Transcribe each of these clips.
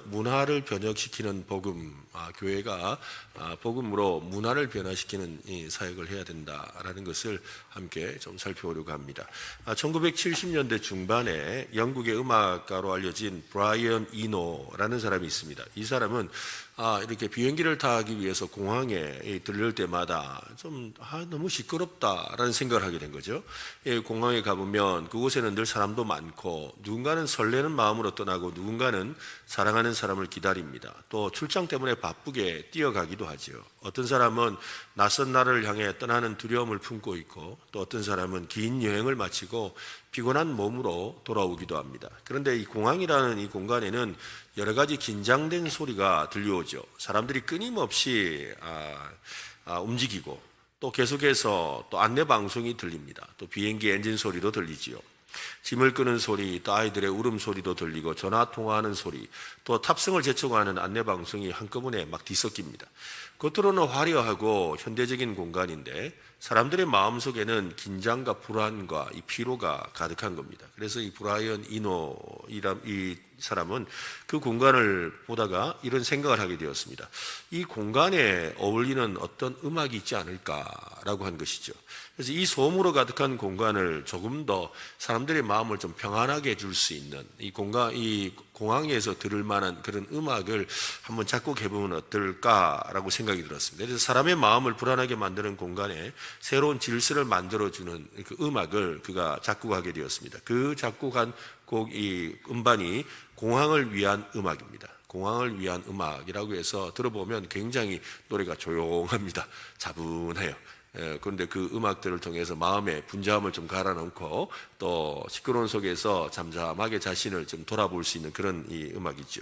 문화를 변혁시키는 복음, 교회가 복음으로 문화를 변화시키는 이 사역을 해야 된다라는 것을 함께 좀 살펴보려고 합니다. 1970년대 중반에 영국의 음악가로 알려진 브라이언 이노라는 사람이 있습니다. 이 사람은 이렇게 비행기를 타기 위해서 공항에 들를 때마다 좀 너무 시끄럽다라는 생각을 하게 된 거죠. 공항에 가보면 그곳에는 늘 사람도 많고 누군가는 설레는 마음으로 떠나고 누군가는 사랑하는 사람을 기다립니다. 또 출장 때문에 바쁘게 뛰어가기도 하죠. 어떤 사람은 낯선 나라를 향해 떠나는 두려움을 품고 있고 또 어떤 사람은 긴 여행을 마치고 피곤한 몸으로 돌아오기도 합니다. 그런데 이 공항이라는 이 공간에는 여러 가지 긴장된 소리가 들려오죠. 사람들이 끊임없이 움직이고 또 계속해서 또 안내 방송이 들립니다. 또 비행기 엔진 소리도 들리지요. 짐을 끄는 소리, 또 아이들의 울음소리도 들리고 전화 통화하는 소리, 또 탑승을 재촉하는 안내 방송이 한꺼번에 막 뒤섞입니다. 겉으로는 화려하고 현대적인 공간인데 사람들의 마음속에는 긴장과 불안과 이 피로가 가득한 겁니다. 그래서 이 브라이언 이노이란 이 사람은 그 공간을 보다가 이런 생각을 하게 되었습니다. 이 공간에 어울리는 어떤 음악이 있지 않을까라고 한 것이죠. 그래서 이 소음으로 가득한 공간을 조금 더 사람들의 마음을 좀 평안하게 해줄 수 있는 이 공항에서 들을 만한 그런 음악을 한번 작곡해보면 어떨까라고 생각이 들었습니다. 그래서 사람의 마음을 불안하게 만드는 공간에 새로운 질서를 만들어주는 그 음악을 그가 작곡하게 되었습니다. 그 작곡한 이 음반이 공항을 위한 음악입니다. 공항을 위한 음악이라고 해서 들어보면 굉장히 노래가 조용합니다. 차분해요. 그런데 그 음악들을 통해서 마음의 분주함을 좀 갈아넣고 또 시끄러운 속에서 잠잠하게 자신을 좀 돌아볼 수 있는 그런 이 음악이죠.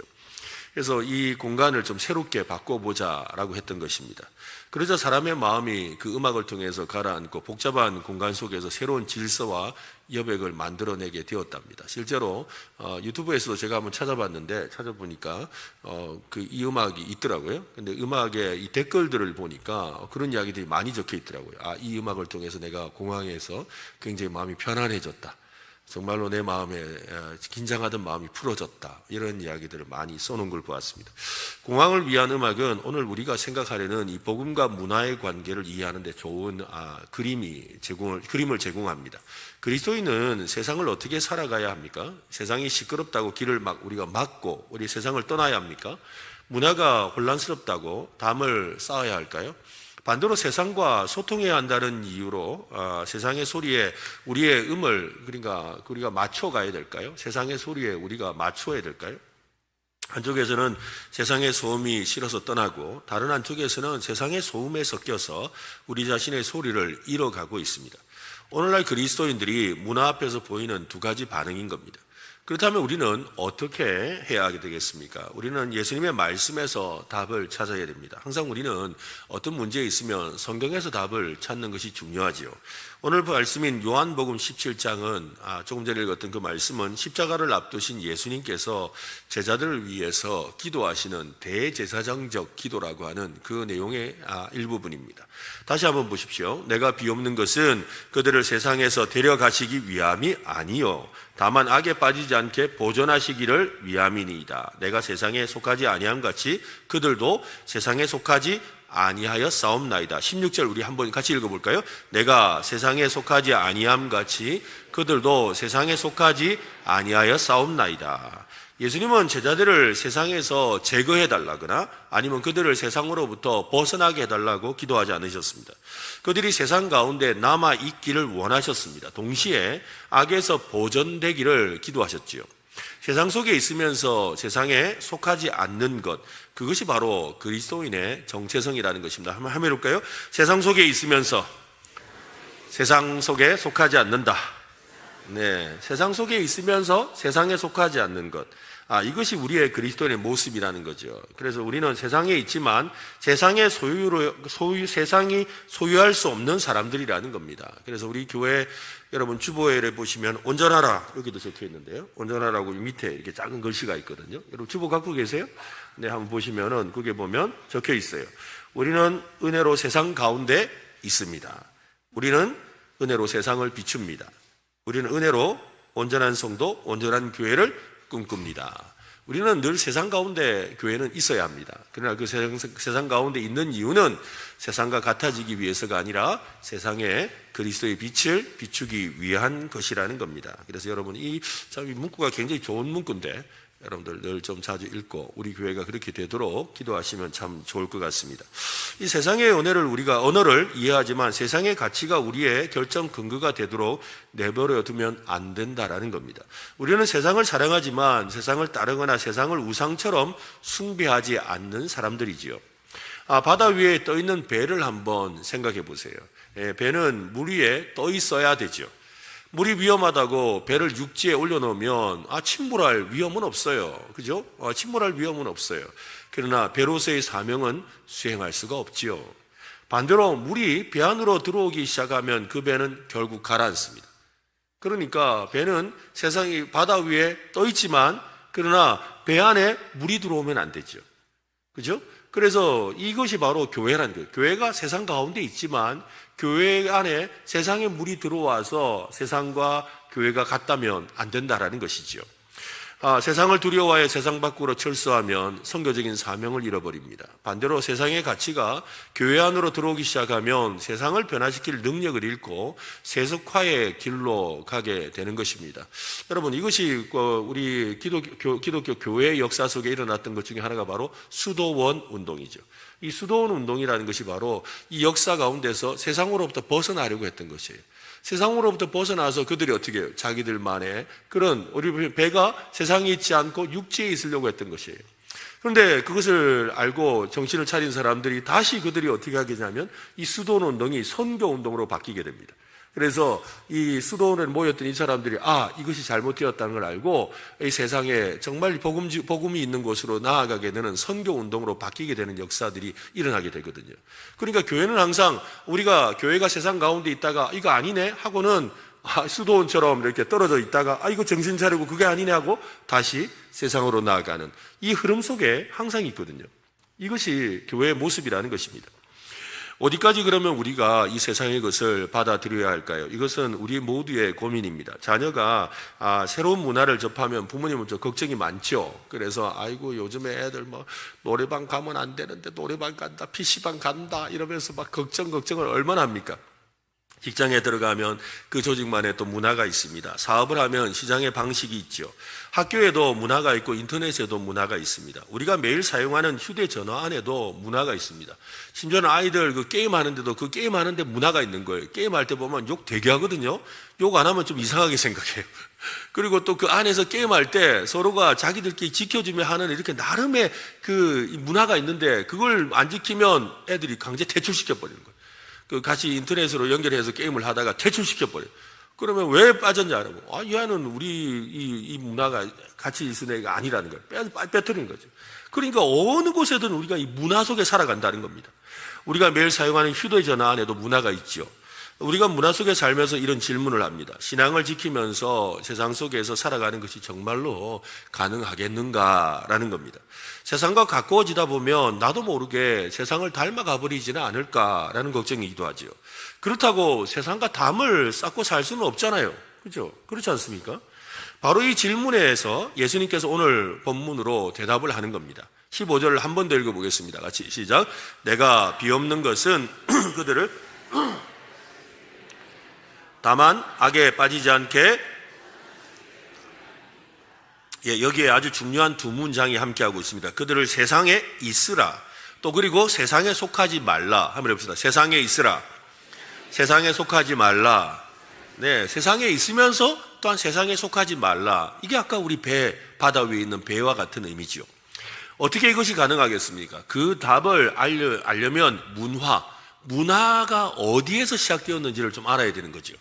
그래서 이 공간을 좀 새롭게 바꿔보자라고 했던 것입니다. 그러자 사람의 마음이 그 음악을 통해서 가라앉고 복잡한 공간 속에서 새로운 질서와 여백을 만들어내게 되었답니다. 실제로 유튜브에서도 제가 한번 찾아보니까 이 음악이 있더라고요. 근데 음악의 이 댓글들을 보니까 그런 이야기들이 많이 적혀 있더라고요. 이 음악을 통해서 내가 공항에서 굉장히 마음이 편안해졌다. 정말로 내 마음에 긴장하던 마음이 풀어졌다. 이런 이야기들을 많이 써놓은 걸 보았습니다. 공항을 위한 음악은 오늘 우리가 생각하려는 이 복음과 문화의 관계를 이해하는 데 좋은 그림을 제공합니다. 그리스도인은 세상을 어떻게 살아가야 합니까? 세상이 시끄럽다고 길을 우리가 막고 우리 세상을 떠나야 합니까? 문화가 혼란스럽다고 담을 쌓아야 할까요? 반대로 세상과 소통해야 한다는 이유로 세상의 소리에 우리의 그러니까 우리가 맞춰가야 될까요? 세상의 소리에 우리가 맞춰야 될까요? 한쪽에서는 세상의 소음이 싫어서 떠나고 다른 한쪽에서는 세상의 소음에 섞여서 우리 자신의 소리를 잃어가고 있습니다. 오늘날 그리스도인들이 문화 앞에서 보이는 두 가지 반응인 겁니다. 그렇다면 우리는 어떻게 해야 하게 되겠습니까? 우리는 예수님의 말씀에서 답을 찾아야 됩니다. 항상 우리는 어떤 문제에 있으면 성경에서 답을 찾는 것이 중요하지요. 오늘 말씀인 요한복음 17장은 조금 전에 읽었던 그 말씀은 십자가를 앞두신 예수님께서 제자들을 위해서 기도하시는 대제사장적 기도라고 하는 그 내용의 일부분입니다. 다시 한번 보십시오. 내가 비옵는 것은 그들을 세상에서 데려가시기 위함이 아니요 다만 악에 빠지지 않게 보존하시기를 위함이니이다. 내가 세상에 속하지 아니함 같이 그들도 세상에 속하지 아니하여 싸움나이다. 16절 우리 한번 같이 읽어볼까요? 내가 세상에 속하지 아니함 같이 그들도 세상에 속하지 아니하여 싸움나이다. 예수님은 제자들을 세상에서 제거해달라거나 아니면 그들을 세상으로부터 벗어나게 해달라고 기도하지 않으셨습니다. 그들이 세상 가운데 남아있기를 원하셨습니다. 동시에 악에서 보존되기를 기도하셨지요. 세상 속에 있으면서 세상에 속하지 않는 것, 그것이 바로 그리스도인의 정체성이라는 것입니다. 한번 해볼까요? 세상 속에 있으면서 세상 속에 속하지 않는다. 네, 세상 속에 있으면서 세상에 속하지 않는 것. 이것이 우리의 그리스도인의 모습이라는 거죠. 그래서 우리는 세상에 있지만 세상이 소유할 수 없는 사람들이라는 겁니다. 그래서 우리 교회 여러분 주보에 보시면 온전하라 여기도 적혀 있는데요. 온전하라고 밑에 이렇게 작은 글씨가 있거든요. 여러분 주보 갖고 계세요? 네, 한번 보시면은 그게 보면 적혀 있어요. 우리는 은혜로 세상 가운데 있습니다. 우리는 은혜로 세상을 비춥니다. 우리는 은혜로 온전한 성도, 온전한 교회를 꿈꿉니다. 우리는 늘 세상 가운데 교회는 있어야 합니다. 그러나 그 세상 가운데 있는 이유는 세상과 같아지기 위해서가 아니라 세상에 그리스도의 빛을 비추기 위한 것이라는 겁니다. 그래서 여러분 이 문구가 굉장히 좋은 문구인데 여러분들 늘 좀 자주 읽고 우리 교회가 그렇게 되도록 기도하시면 참 좋을 것 같습니다. 이 세상의 우리가 언어를 이해하지만 세상의 가치가 우리의 결정 근거가 되도록 내버려 두면 안 된다라는 겁니다. 우리는 세상을 사랑하지만 세상을 따르거나 세상을 우상처럼 숭배하지 않는 사람들이지요. 바다 위에 떠 있는 배를 한번 생각해 보세요. 배는 물 위에 떠 있어야 되죠. 물이 위험하다고 배를 육지에 올려놓으면 침몰할 위험은 없어요. 그죠? 침몰할 위험은 없어요. 그러나 배로서의 사명은 수행할 수가 없지요. 반대로 물이 배 안으로 들어오기 시작하면 그 배는 결국 가라앉습니다. 그러니까 배는 세상이 바다 위에 떠 있지만 그러나 배 안에 물이 들어오면 안 되죠. 그죠? 그래서 이것이 바로 교회라는 거예요. 교회가 세상 가운데 있지만 교회 안에 세상의 물이 들어와서 세상과 교회가 같다면 안 된다라는 것이죠. 세상을 두려워해 세상 밖으로 철수하면 선교적인 사명을 잃어버립니다. 반대로 세상의 가치가 교회 안으로 들어오기 시작하면 세상을 변화시킬 능력을 잃고 세속화의 길로 가게 되는 것입니다. 여러분 이것이 우리 기독교 교회의 역사 속에 일어났던 것 중에 하나가 바로 수도원 운동이죠. 이 수도원 운동이라는 것이 바로 이 역사 가운데서 세상으로부터 벗어나려고 했던 것이에요. 세상으로부터 벗어나서 그들이 어떻게 해요? 자기들만의 그런 우리 배가 세상에 있지 않고 육지에 있으려고 했던 것이에요. 그런데 그것을 알고 정신을 차린 사람들이 다시 그들이 어떻게 하게 되냐면 이 수도원 운동이 선교 운동으로 바뀌게 됩니다. 그래서 이 수도원에 모였던 이 사람들이 이것이 잘못되었다는 걸 알고 이 세상에 정말 복음이 있는 곳으로 나아가게 되는 선교 운동으로 바뀌게 되는 역사들이 일어나게 되거든요. 그러니까 교회는 항상 우리가 교회가 세상 가운데 있다가 이거 아니네 하고는 수도원처럼 이렇게 떨어져 있다가 이거 정신 차리고 그게 아니네 하고 다시 세상으로 나아가는 이 흐름 속에 항상 있거든요. 이것이 교회의 모습이라는 것입니다. 어디까지 그러면 우리가 이 세상의 것을 받아들여야 할까요? 이것은 우리 모두의 고민입니다. 자녀가 새로운 문화를 접하면 부모님은 좀 걱정이 많죠. 그래서 아이고 요즘에 애들 노래방 가면 안 되는데 노래방 간다, PC방 간다 이러면서 막 걱정을 얼마나 합니까? 직장에 들어가면 그 조직만의 또 문화가 있습니다. 사업을 하면 시장의 방식이 있죠. 학교에도 문화가 있고 인터넷에도 문화가 있습니다. 우리가 매일 사용하는 휴대전화 안에도 문화가 있습니다. 심지어는 아이들 그 게임하는데도 그 게임하는데 문화가 있는 거예요. 게임할 때 보면 욕 되게 하거든요. 욕 안 하면 좀 이상하게 생각해요. 그리고 또 그 안에서 게임할 때 서로가 자기들끼리 지켜주며 하는 이렇게 나름의 그 문화가 있는데 그걸 안 지키면 애들이 강제 퇴출시켜버리는 거예요. 같이 인터넷으로 연결해서 게임을 하다가 퇴출시켜버려요. 그러면 왜 빠졌냐고. 얘는 우리 이 문화가 같이 있는 애가 아니라는 거예요. 빼뜨리는 거죠. 그러니까 어느 곳에든 우리가 이 문화 속에 살아간다는 겁니다. 우리가 매일 사용하는 휴대전화 안에도 문화가 있죠. 우리가 문화 속에 살면서 이런 질문을 합니다. 신앙을 지키면서 세상 속에서 살아가는 것이 정말로 가능하겠는가라는 겁니다. 세상과 가까워지다 보면 나도 모르게 세상을 닮아가 버리지는 않을까라는 걱정이기도 하죠. 그렇다고 세상과 담을 쌓고 살 수는 없잖아요. 그렇죠? 그렇지 않습니까? 바로 이 질문에서 예수님께서 오늘 본문으로 대답을 하는 겁니다. 15절을 한 번 더 읽어보겠습니다. 같이 시작. 내가 비옵는 것은 그들을 다만 악에 빠지지 않게 여기에 아주 중요한 두 문장이 함께하고 있습니다. 그들을 세상에 있으라. 또 그리고 세상에 속하지 말라. 한번 해봅시다. 세상에 있으라. 세상에 속하지 말라. 네, 세상에 있으면서 또한 세상에 속하지 말라. 이게 아까 우리 바다 위에 있는 배와 같은 의미죠. 어떻게 이것이 가능하겠습니까? 그 답을 알려면 문화가 어디에서 시작되었는지를 좀 알아야 되는 거죠.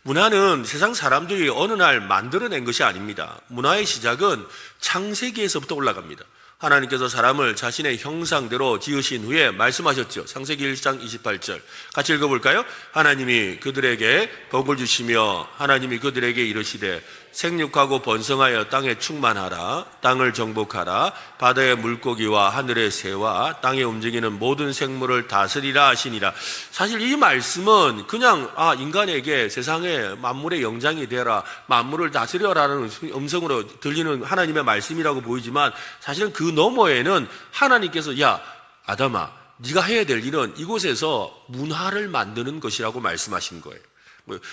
문화는 세상 사람들이 어느 날 만들어낸 것이 아닙니다. 문화의 시작은 창세기에서부터 올라갑니다. 하나님께서 사람을 자신의 형상대로 지으신 후에 말씀하셨죠. 창세기 1장 28절 같이 읽어볼까요? 하나님이 그들에게 복을 주시며 하나님이 그들에게 이르시되 생육하고 번성하여 땅에 충만하라. 땅을 정복하라. 바다의 물고기와 하늘의 새와 땅에 움직이는 모든 생물을 다스리라 하시니라. 사실 이 말씀은 그냥 인간에게 세상의 만물의 영장이 되라, 만물을 다스려라는 음성으로 들리는 하나님의 말씀이라고 보이지만, 사실은 그 너머에는 하나님께서 야 아담아, 네가 해야 될 일은 이곳에서 문화를 만드는 것이라고 말씀하신 거예요.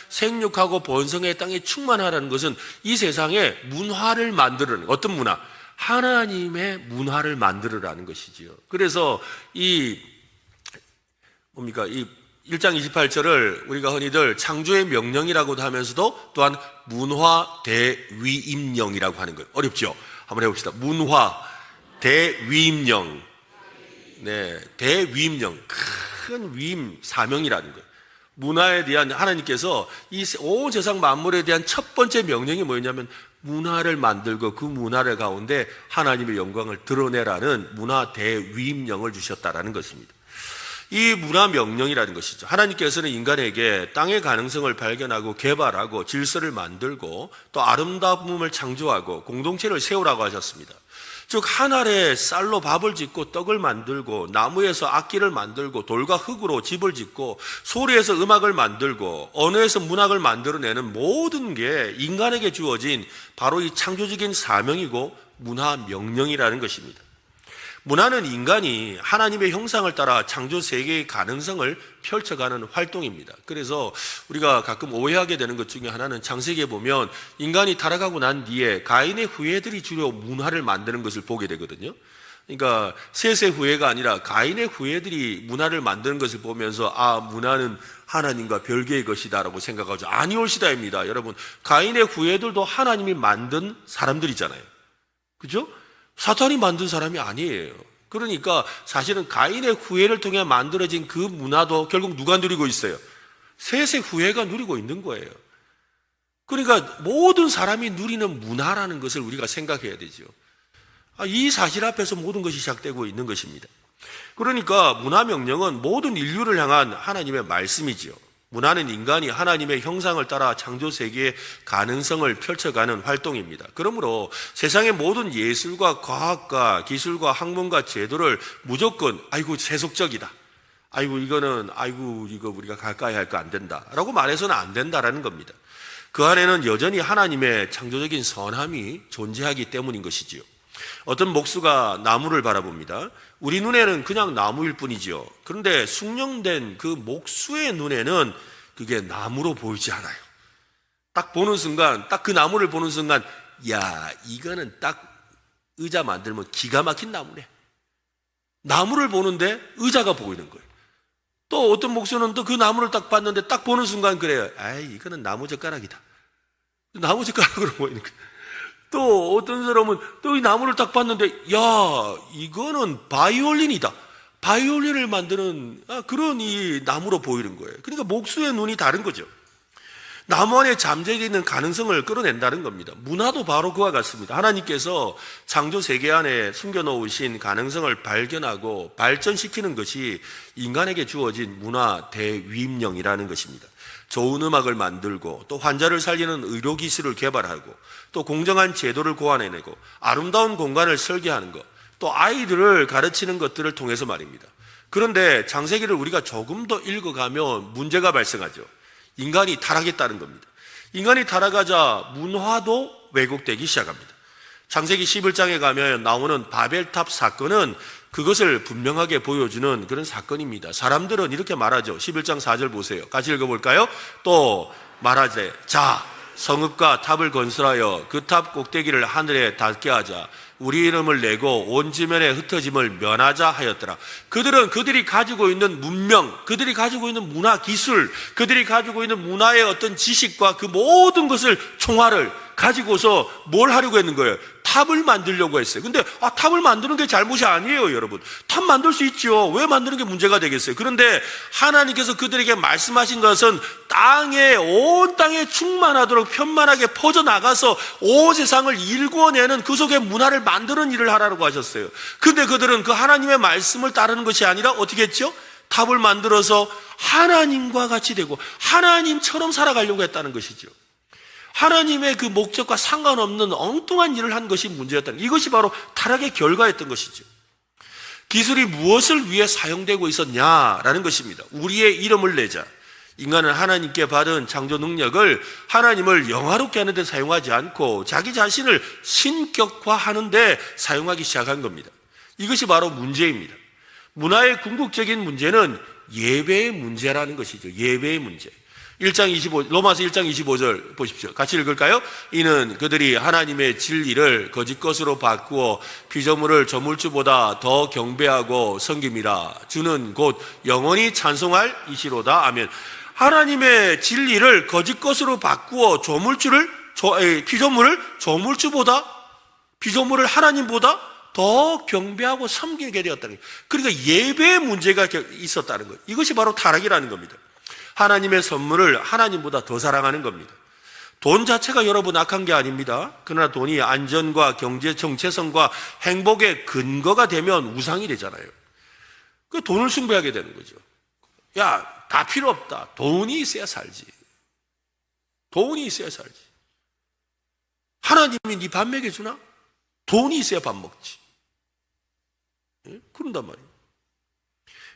생육하고 번성의 땅에 충만하라는 것은 이 세상에 문화를 만들는, 어떤 문화? 하나님의 문화를 만들으라는 것이지요. 그래서 이 1장 28절을 우리가 흔히들 창조의 명령이라고도 하면서도 또한 문화 대위임령이라고 하는 거예요. 어렵죠? 한번 해봅시다. 문화 대위임령. 네, 대위임령. 큰 위임 사명이라는 거예요. 문화에 대한 하나님께서 이 온 세상 만물에 대한 첫 번째 명령이 뭐였냐면 문화를 만들고 그 문화를 가운데 하나님의 영광을 드러내라는 문화 대위임령을 주셨다라는 것입니다. 이 문화 명령이라는 것이죠. 하나님께서는 인간에게 땅의 가능성을 발견하고 개발하고 질서를 만들고 또 아름다움을 창조하고 공동체를 세우라고 하셨습니다. 즉 한 알에 쌀로 밥을 짓고 떡을 만들고 나무에서 악기를 만들고 돌과 흙으로 집을 짓고 소리에서 음악을 만들고 언어에서 문학을 만들어내는 모든 게 인간에게 주어진 바로 이 창조적인 사명이고 문화 명령이라는 것입니다. 문화는 인간이 하나님의 형상을 따라 창조 세계의 가능성을 펼쳐가는 활동입니다. 그래서 우리가 가끔 오해하게 되는 것 중에 하나는 창세기에 보면 인간이 타락하고 난 뒤에 가인의 후예들이 주로 문화를 만드는 것을 보게 되거든요. 그러니까 셋의 후예가 아니라 가인의 후예들이 문화를 만드는 것을 보면서 문화는 하나님과 별개의 것이다라고 생각하죠. 아니올시다입니다. 여러분, 가인의 후예들도 하나님이 만든 사람들이잖아요. 그죠? 사탄이 만든 사람이 아니에요. 그러니까 사실은 가인의 후예를 통해 만들어진 그 문화도 결국 누가 누리고 있어요? 셋의 후예가 누리고 있는 거예요. 그러니까 모든 사람이 누리는 문화라는 것을 우리가 생각해야 되죠. 이 사실 앞에서 모든 것이 시작되고 있는 것입니다. 그러니까 문화 명령은 모든 인류를 향한 하나님의 말씀이지요. 문화는 인간이 하나님의 형상을 따라 창조 세계의 가능성을 펼쳐가는 활동입니다. 그러므로 세상의 모든 예술과 과학과 기술과 학문과 제도를 무조건 세속적이다, 이거 우리가 가까이 할 거 안 된다라고 말해서는 안 된다라는 겁니다. 그 안에는 여전히 하나님의 창조적인 선함이 존재하기 때문인 것이지요. 어떤 목수가 나무를 바라봅니다. 우리 눈에는 그냥 나무일 뿐이지요. 그런데 숙련된 그 목수의 눈에는 그게 나무로 보이지 않아요. 딱 보는 순간, 딱 그 나무를 보는 순간, 이거는 딱 의자 만들면 기가 막힌 나무네. 나무를 보는데 의자가 보이는 거예요. 또 어떤 목수는 또 그 나무를 딱 봤는데 딱 보는 순간 그래요. 이거는 나무젓가락이다. 나무젓가락으로 보이는 거예요. 또 어떤 사람은 또 이 나무를 딱 봤는데 이거는 바이올린이다. 바이올린을 만드는 그런 이 나무로 보이는 거예요. 그러니까 목수의 눈이 다른 거죠. 나무 안에 잠재되어 있는 가능성을 끌어낸다는 겁니다. 문화도 바로 그와 같습니다. 하나님께서 창조 세계 안에 숨겨놓으신 가능성을 발견하고 발전시키는 것이 인간에게 주어진 문화 대위임령이라는 것입니다. 좋은 음악을 만들고 또 환자를 살리는 의료기술을 개발하고 또 공정한 제도를 고안해내고 아름다운 공간을 설계하는 것, 또 아이들을 가르치는 것들을 통해서 말입니다. 그런데 창세기를 우리가 조금 더 읽어가면 문제가 발생하죠. 인간이 타락했다는 겁니다. 인간이 타락하자 문화도 왜곡되기 시작합니다. 창세기 11장에 가면 나오는 바벨탑 사건은 그것을 분명하게 보여주는 그런 사건입니다. 사람들은 이렇게 말하죠. 11장 4절 보세요. 같이 읽어볼까요? 또 말하되 성읍과 탑을 건설하여 그 탑 꼭대기를 하늘에 닿게 하자. 우리 이름을 내고 온 지면에 흩어짐을 면하자 하였더라. 그들이 가지고 있는 문명, 그들이 가지고 있는 문화 기술, 그들이 가지고 있는 문화의 어떤 지식과 그 모든 것을 총화를 가지고서 뭘 하려고 했는 거예요? 탑을 만들려고 했어요. 근데 탑을 만드는 게 잘못이 아니에요, 여러분. 탑 만들 수 있죠. 왜 만드는 게 문제가 되겠어요? 그런데 하나님께서 그들에게 말씀하신 것은 온 땅에 충만하도록 편만하게 퍼져나가서 온 세상을 일구어내는 그 속에 문화를 만드는 일을 하라고 하셨어요. 근데 그들은 그 하나님의 말씀을 따르는 것이 아니라 어떻게 했죠? 탑을 만들어서 하나님과 같이 되고 하나님처럼 살아가려고 했다는 것이죠. 하나님의 그 목적과 상관없는 엉뚱한 일을 한 것이 문제였다는, 이것이 바로 타락의 결과였던 것이죠. 기술이 무엇을 위해 사용되고 있었냐라는 것입니다. 우리의 이름을 내자. 인간은 하나님께 받은 창조 능력을 하나님을 영화롭게 하는 데 사용하지 않고 자기 자신을 신격화하는 데 사용하기 시작한 겁니다. 이것이 바로 문제입니다. 문화의 궁극적인 문제는 예배의 문제라는 것이죠. 예배의 문제. 1장 25, 로마서 1장 25절 보십시오. 같이 읽을까요? 이는 그들이 하나님의 진리를 거짓 것으로 바꾸어 피조물을 조물주보다 더 경배하고 섬김이라. 주는 곧 영원히 찬송할 이시로다. 아멘. 하나님의 진리를 거짓 것으로 바꾸어 피조물을 피조물을 하나님보다 더 경배하고 섬기게 되었다는 거예요. 그러니까 예배의 문제가 있었다는 거예요. 이것이 바로 타락이라는 겁니다. 하나님의 선물을 하나님보다 더 사랑하는 겁니다. 돈 자체가 여러분 악한 게 아닙니다. 그러나 돈이 안전과 경제 정체성과 행복의 근거가 되면 우상이 되잖아요. 그 돈을 숭배하게 되는 거죠. 야, 다 필요 없다. 돈이 있어야 살지. 돈이 있어야 살지. 하나님이 네 밥 먹여주나? 돈이 있어야 밥 먹지. 예? 그런단 말이에요.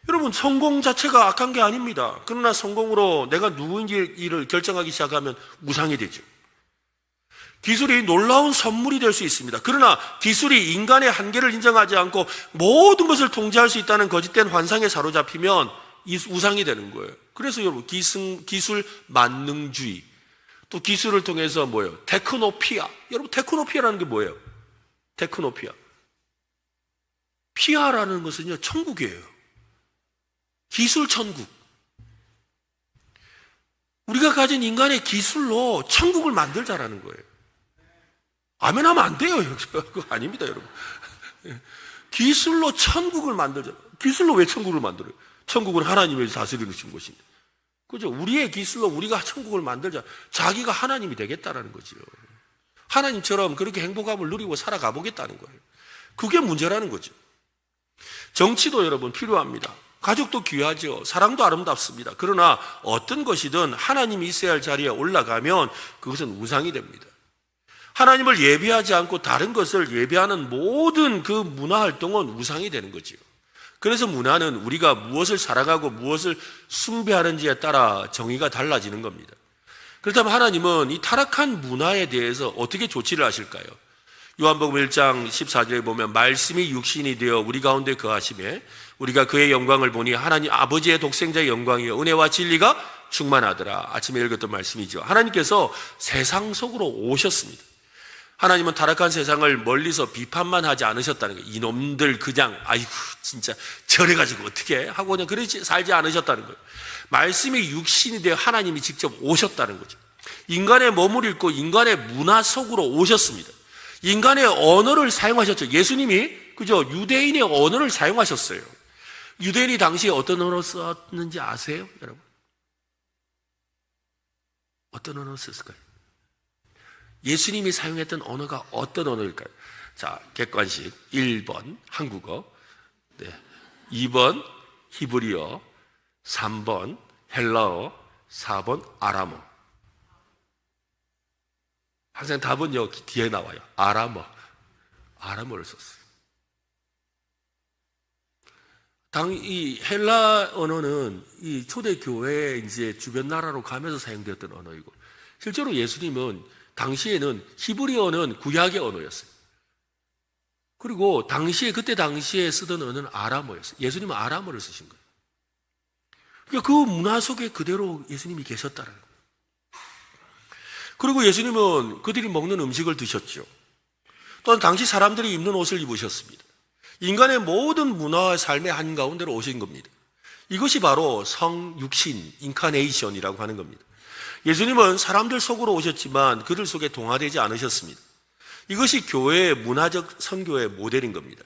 여러분, 성공 자체가 악한 게 아닙니다. 그러나 성공으로 내가 누구인지를 결정하기 시작하면 우상이 되죠. 기술이 놀라운 선물이 될 수 있습니다. 그러나 기술이 인간의 한계를 인정하지 않고 모든 것을 통제할 수 있다는 거짓된 환상에 사로잡히면 이 우상이 되는 거예요. 그래서 여러분, 기술 만능주의, 또 기술을 통해서 뭐예요? 테크노피아. 여러분, 테크노피아라는 게 뭐예요? 테크노피아. 피아라는 것은요, 천국이에요. 기술 천국. 우리가 가진 인간의 기술로 천국을 만들자라는 거예요. 아멘 하면 안 돼요. 그거 아닙니다, 여러분. 기술로 천국을 만들자. 기술로 왜 천국을 만들어요? 천국은 하나님이 다스리는 곳입니다. 그죠? 우리의 기술로 우리가 천국을 만들자. 자기가 하나님이 되겠다라는 거지요. 하나님처럼 그렇게 행복함을 누리고 살아가 보겠다는 거예요. 그게 문제라는 거죠. 정치도 여러분 필요합니다. 가족도 귀하죠. 사랑도 아름답습니다. 그러나 어떤 것이든 하나님이 있어야 할 자리에 올라가면 그것은 우상이 됩니다. 하나님을 예배하지 않고 다른 것을 예배하는 모든 그 문화 활동은 우상이 되는 거지요. 그래서 문화는 우리가 무엇을 사랑하고 무엇을 숭배하는지에 따라 정의가 달라지는 겁니다. 그렇다면 하나님은 이 타락한 문화에 대해서 어떻게 조치를 하실까요? 요한복음 1장 14절에 보면 말씀이 육신이 되어 우리 가운데 거하심에 우리가 그의 영광을 보니 하나님 아버지의 독생자의 영광이요 은혜와 진리가 충만하더라. 아침에 읽었던 말씀이죠. 하나님께서 세상 속으로 오셨습니다. 하나님은 타락한 세상을 멀리서 비판만 하지 않으셨다는 거예요. 이놈들 그냥 아이고 진짜 저래가지고 어떻게 하고 그냥 그렇지 살지 않으셨다는 거예요. 말씀이 육신이 되어 하나님이 직접 오셨다는 거죠. 인간의 몸을 입고 인간의 문화 속으로 오셨습니다. 인간의 언어를 사용하셨죠. 예수님이 그죠? 유대인의 언어를 사용하셨어요. 유대인이 당시에 어떤 언어를 썼는지 아세요, 여러분? 어떤 언어를 썼을까요? 예수님이 사용했던 언어가 어떤 언어일까요? 자, 객관식 1번 한국어, 2번 히브리어, 3번 헬라어, 4번 아람어. 항상 답은 여기 뒤에 나와요. 아람어를 썼어요. 이 헬라 언어는 이 초대교회의 이제 주변 나라로 가면서 사용되었던 언어이고, 실제로 예수님은 당시에는 히브리어는 구약의 언어였어요. 그리고 그때 당시에 쓰던 언어는 아람어였어요. 예수님은 아람어를 쓰신 거예요. 그러니까 그 문화 속에 그대로 예수님이 계셨다는 거예요. 그리고 예수님은 그들이 먹는 음식을 드셨죠. 또한 당시 사람들이 입는 옷을 입으셨습니다. 인간의 모든 문화와 삶의 한가운데로 오신 겁니다. 이것이 바로 성육신, 인카네이션이라고 하는 겁니다. 예수님은 사람들 속으로 오셨지만 그들 속에 동화되지 않으셨습니다. 이것이 교회의 문화적 선교의 모델인 겁니다.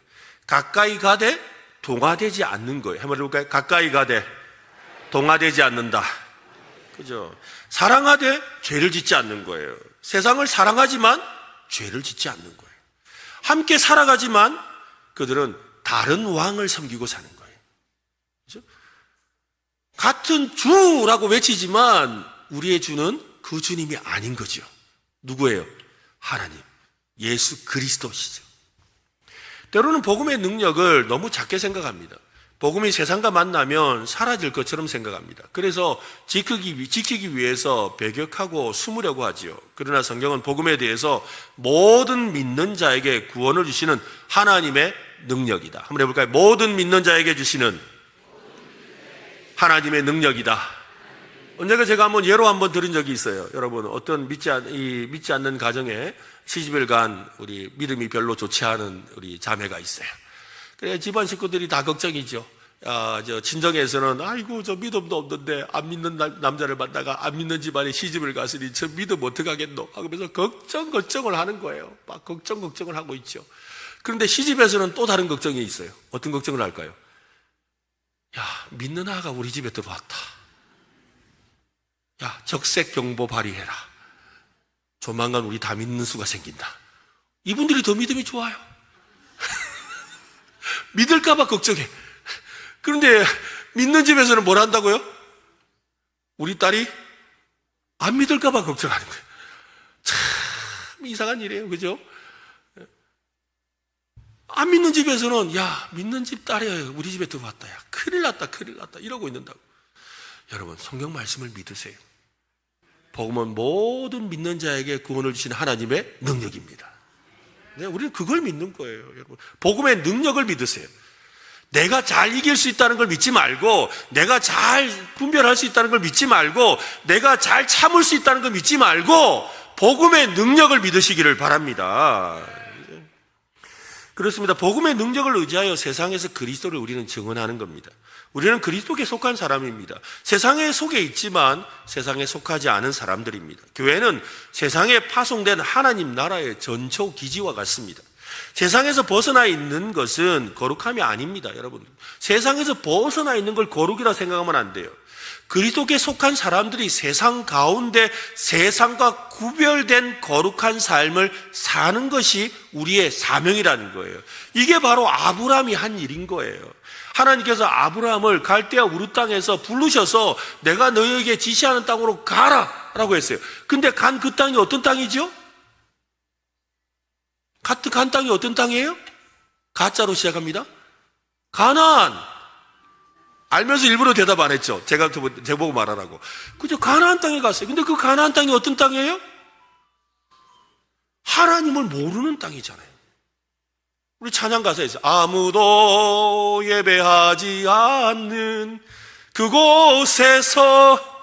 가까이 가되 동화되지 않는 거예요. 한번 해볼까요? 가까이 가되 동화되지 않는다. 그죠? 사랑하되 죄를 짓지 않는 거예요. 세상을 사랑하지만 죄를 짓지 않는 거예요. 함께 살아가지만 그들은 다른 왕을 섬기고 사는 거예요. 그죠? 같은 주라고 외치지만 우리의 주는 그 주님이 아닌 거죠. 누구예요? 하나님, 예수 그리스도시죠. 때로는 복음의 능력을 너무 작게 생각합니다. 복음이 세상과 만나면 사라질 것처럼 생각합니다. 그래서 지키기 위해서 배격하고 숨으려고 하지요. 그러나 성경은 복음에 대해서 모든 믿는 자에게 구원을 주시는 하나님의 능력이다. 한번 해볼까요? 모든 믿는 자에게 주시는 하나님의 능력이다. 언젠가 제가 예로 한번 들은 적이 있어요. 여러분, 어떤 믿지 않는 가정에 시집을 간 우리 믿음이 별로 좋지 않은 우리 자매가 있어요. 그래, 집안 식구들이 다 걱정이죠. 친정에서는, 아이고, 저 믿음도 없는데, 안 믿는 남자를 만나가 안 믿는 집안에 시집을 갔으니 저 믿음 어떡하겠노? 하면서 걱정을 하는 거예요. 막 걱정을 하고 있죠. 그런데 시집에서는 또 다른 걱정이 있어요. 어떤 걱정을 할까요? 야, 믿는 아가 우리 집에 들어왔다. 야, 적색 경보 발휘해라. 조만간 우리 다 믿는 수가 생긴다. 이분들이 더 믿음이 좋아요. 믿을까봐 걱정해. 그런데 믿는 집에서는 뭘 한다고요? 우리 딸이 안 믿을까봐 걱정하는 거예요. 참 이상한 일이에요. 그죠? 안 믿는 집에서는, 야, 믿는 집 딸이 우리 집에 들어왔다. 야, 큰일 났다. 이러고 있는다고. 여러분, 성경 말씀을 믿으세요. 복음은 모든 믿는 자에게 구원을 주시는 하나님의 능력입니다. 네, 우리는 그걸 믿는 거예요. 여러분, 복음의 능력을 믿으세요. 내가 잘 이길 수 있다는 걸 믿지 말고, 내가 잘 분별할 수 있다는 걸 믿지 말고, 내가 잘 참을 수 있다는 걸 믿지 말고, 복음의 능력을 믿으시기를 바랍니다. 그렇습니다. 복음의 능력을 의지하여 세상에서 그리스도를 우리는 증언하는 겁니다. 우리는 그리스도께 속한 사람입니다. 세상에 속해 있지만 세상에 속하지 않은 사람들입니다. 교회는 세상에 파송된 하나님 나라의 전초 기지와 같습니다. 세상에서 벗어나 있는 것은 거룩함이 아닙니다, 여러분. 세상에서 벗어나 있는 걸 거룩이라 생각하면 안 돼요. 그리스도께 속한 사람들이 세상 가운데 세상과 구별된 거룩한 삶을 사는 것이 우리의 사명이라는 거예요. 이게 바로 아브라함이 한 일인 거예요. 하나님께서 아브라함을 갈대아 우르 땅에서 부르셔서 내가 너희에게 지시하는 땅으로 가라 라고 했어요. 근데 간 그 땅이 어떤 땅이죠? 간 땅이 어떤 땅이에요? 가짜로 시작합니다. 가나안. 알면서 일부러 대답 안 했죠. 제가 제보고 말하라고. 그죠? 가나안 땅에 갔어요. 근데 그 가나안 땅이 어떤 땅이에요? 하나님을 모르는 땅이잖아요. 우리 찬양 가사에 있어요. 아무도 예배하지 않는 그곳에서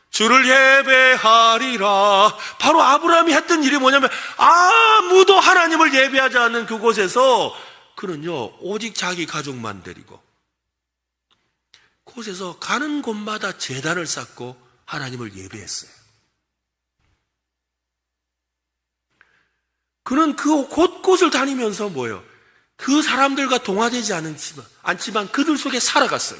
주를 예배하리라. 바로 아브라함이 했던 일이 뭐냐면, 아무도 하나님을 예배하지 않는 그곳에서 그는요, 오직 자기 가족만 데리고 그곳에서 가는 곳마다 제단을 쌓고 하나님을 예배했어요. 그는 그 곳곳을 다니면서 뭐예요? 그 사람들과 동화되지 않지만 그들 속에 살아갔어요.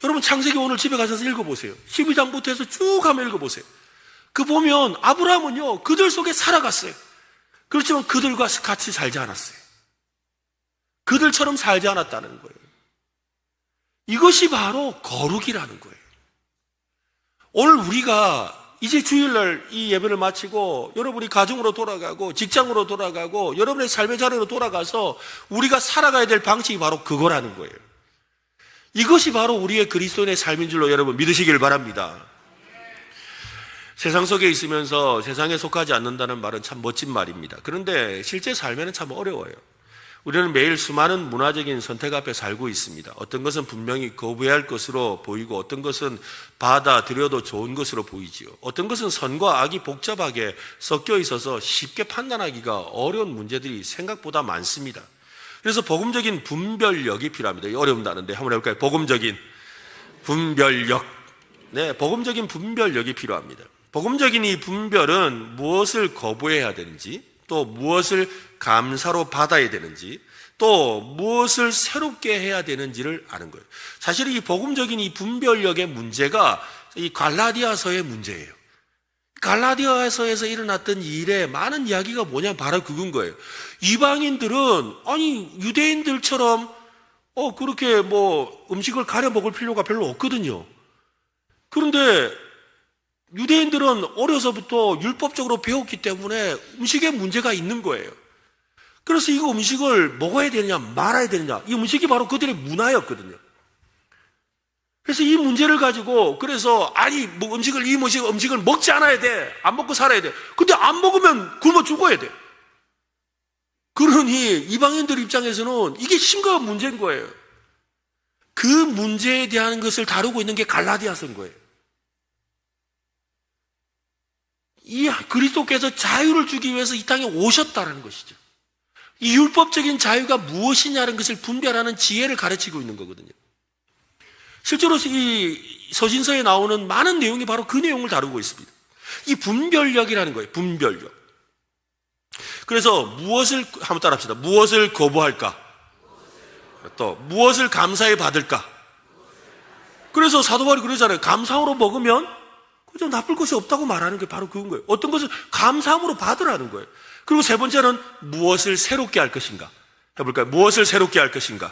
여러분, 창세기 오늘 집에 가셔서 읽어보세요. 12장부터 해서 쭉 한번 읽어보세요. 그 보면 아브라함은요, 그들 속에 살아갔어요. 그렇지만 그들과 같이 살지 않았어요. 그들처럼 살지 않았다는 거예요. 이것이 바로 거룩이라는 거예요. 오늘 우리가 이제 주일날 이 예배를 마치고 여러분이 가정으로 돌아가고 직장으로 돌아가고 여러분의 삶의 자리로 돌아가서 우리가 살아가야 될 방식이 바로 그거라는 거예요. 이것이 바로 우리의 그리스도인의 삶인 줄로 여러분 믿으시길 바랍니다. 세상 속에 있으면서 세상에 속하지 않는다는 말은 참 멋진 말입니다. 그런데 실제 삶에는 참 어려워요. 우리는 매일 수많은 문화적인 선택 앞에 살고 있습니다. 어떤 것은 분명히 거부해야 할 것으로 보이고 어떤 것은 받아들여도 좋은 것으로 보이지요. 어떤 것은 선과 악이 복잡하게 섞여 있어서 쉽게 판단하기가 어려운 문제들이 생각보다 많습니다. 그래서 복음적인 분별력이 필요합니다. 어려운 단어인데 한번 해볼까요? 복음적인 분별력. 네, 복음적인 분별력이 필요합니다. 복음적인 이 분별은 무엇을 거부해야 되는지, 또 무엇을 감사로 받아야 되는지, 또 무엇을 새롭게 해야 되는지를 아는 거예요. 사실 이 복음적인 이 분별력의 문제가 이 갈라디아서의 문제예요. 갈라디아서에서 일어났던 일의 많은 이야기가 뭐냐면 바로 그건 거예요. 이방인들은 아니 유대인들처럼 그렇게 뭐 음식을 가려 먹을 필요가 별로 없거든요. 그런데 유대인들은 어려서부터 율법적으로 배웠기 때문에 음식에 문제가 있는 거예요. 그래서 이거 음식을 먹어야 되느냐 말아야 되느냐, 이 음식이 바로 그들의 문화였거든요. 그래서 이 문제를 가지고, 그래서 아니 뭐 음식을 먹지 않아야 돼, 안 먹고 살아야 돼. 근데 안 먹으면 굶어 죽어야 돼. 그러니 이방인들 입장에서는 이게 심각한 문제인 거예요. 그 문제에 대한 것을 다루고 있는 게 갈라디아서인 거예요. 이 그리스도께서 자유를 주기 위해서 이 땅에 오셨다는 것이죠. 이 율법적인 자유가 무엇이냐는 것을 분별하는 지혜를 가르치고 있는 거거든요. 실제로 이 서신서에 나오는 많은 내용이 바로 그 내용을 다루고 있습니다. 이 분별력이라는 거예요. 분별력. 그래서 무엇을 한번 따라합시다. 무엇을 거부할까? 또 무엇을 감사히 받을까? 그래서 사도 바울이 그러잖아요. 감사함으로 먹으면 그저 나쁠 것이 없다고 말하는 게 바로 그건 거예요. 어떤 것을 감사함으로 받으라는 거예요. 그리고 세 번째는 무엇을 새롭게 할 것인가? 해볼까요? 무엇을 새롭게 할 것인가?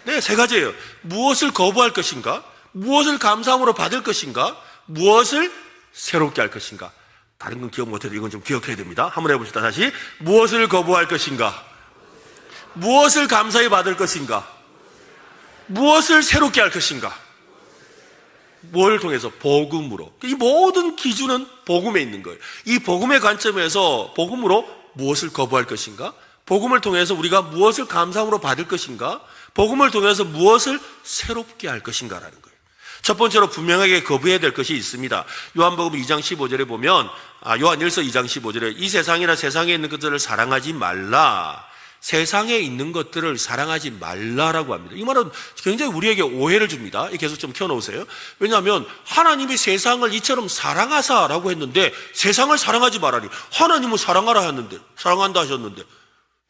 네, 세 가지예요. 무엇을 거부할 것인가? 무엇을 감사함으로 받을 것인가? 무엇을 새롭게 할 것인가? 다른 건 기억 못해도 이건 좀 기억해야 됩니다. 한번 해봅시다. 다시. 무엇을 거부할 것인가? 무엇을 감사히 받을 것인가? 무엇을 새롭게 할 것인가? 뭘 통해서? 복음으로. 이 모든 기준은 복음에 있는 거예요. 이 복음의 관점에서 복음으로 무엇을 거부할 것인가? 복음을 통해서 우리가 무엇을 감사함으로 받을 것인가? 복음을 통해서 무엇을 새롭게 할 것인가라는 거예요. 첫 번째로 분명하게 거부해야 될 것이 있습니다. 요한복음 2장 15절에 보면, 요한일서 2장 15절에 이 세상이나 세상에 있는 것들을 사랑하지 말라. 세상에 있는 것들을 사랑하지 말라라고 합니다. 이 말은 굉장히 우리에게 오해를 줍니다. 계속 좀 켜놓으세요. 왜냐하면 하나님이 세상을 이처럼 사랑하사라고 했는데 세상을 사랑하지 말라니, 하나님은 사랑하라 했는데, 사랑한다 하셨는데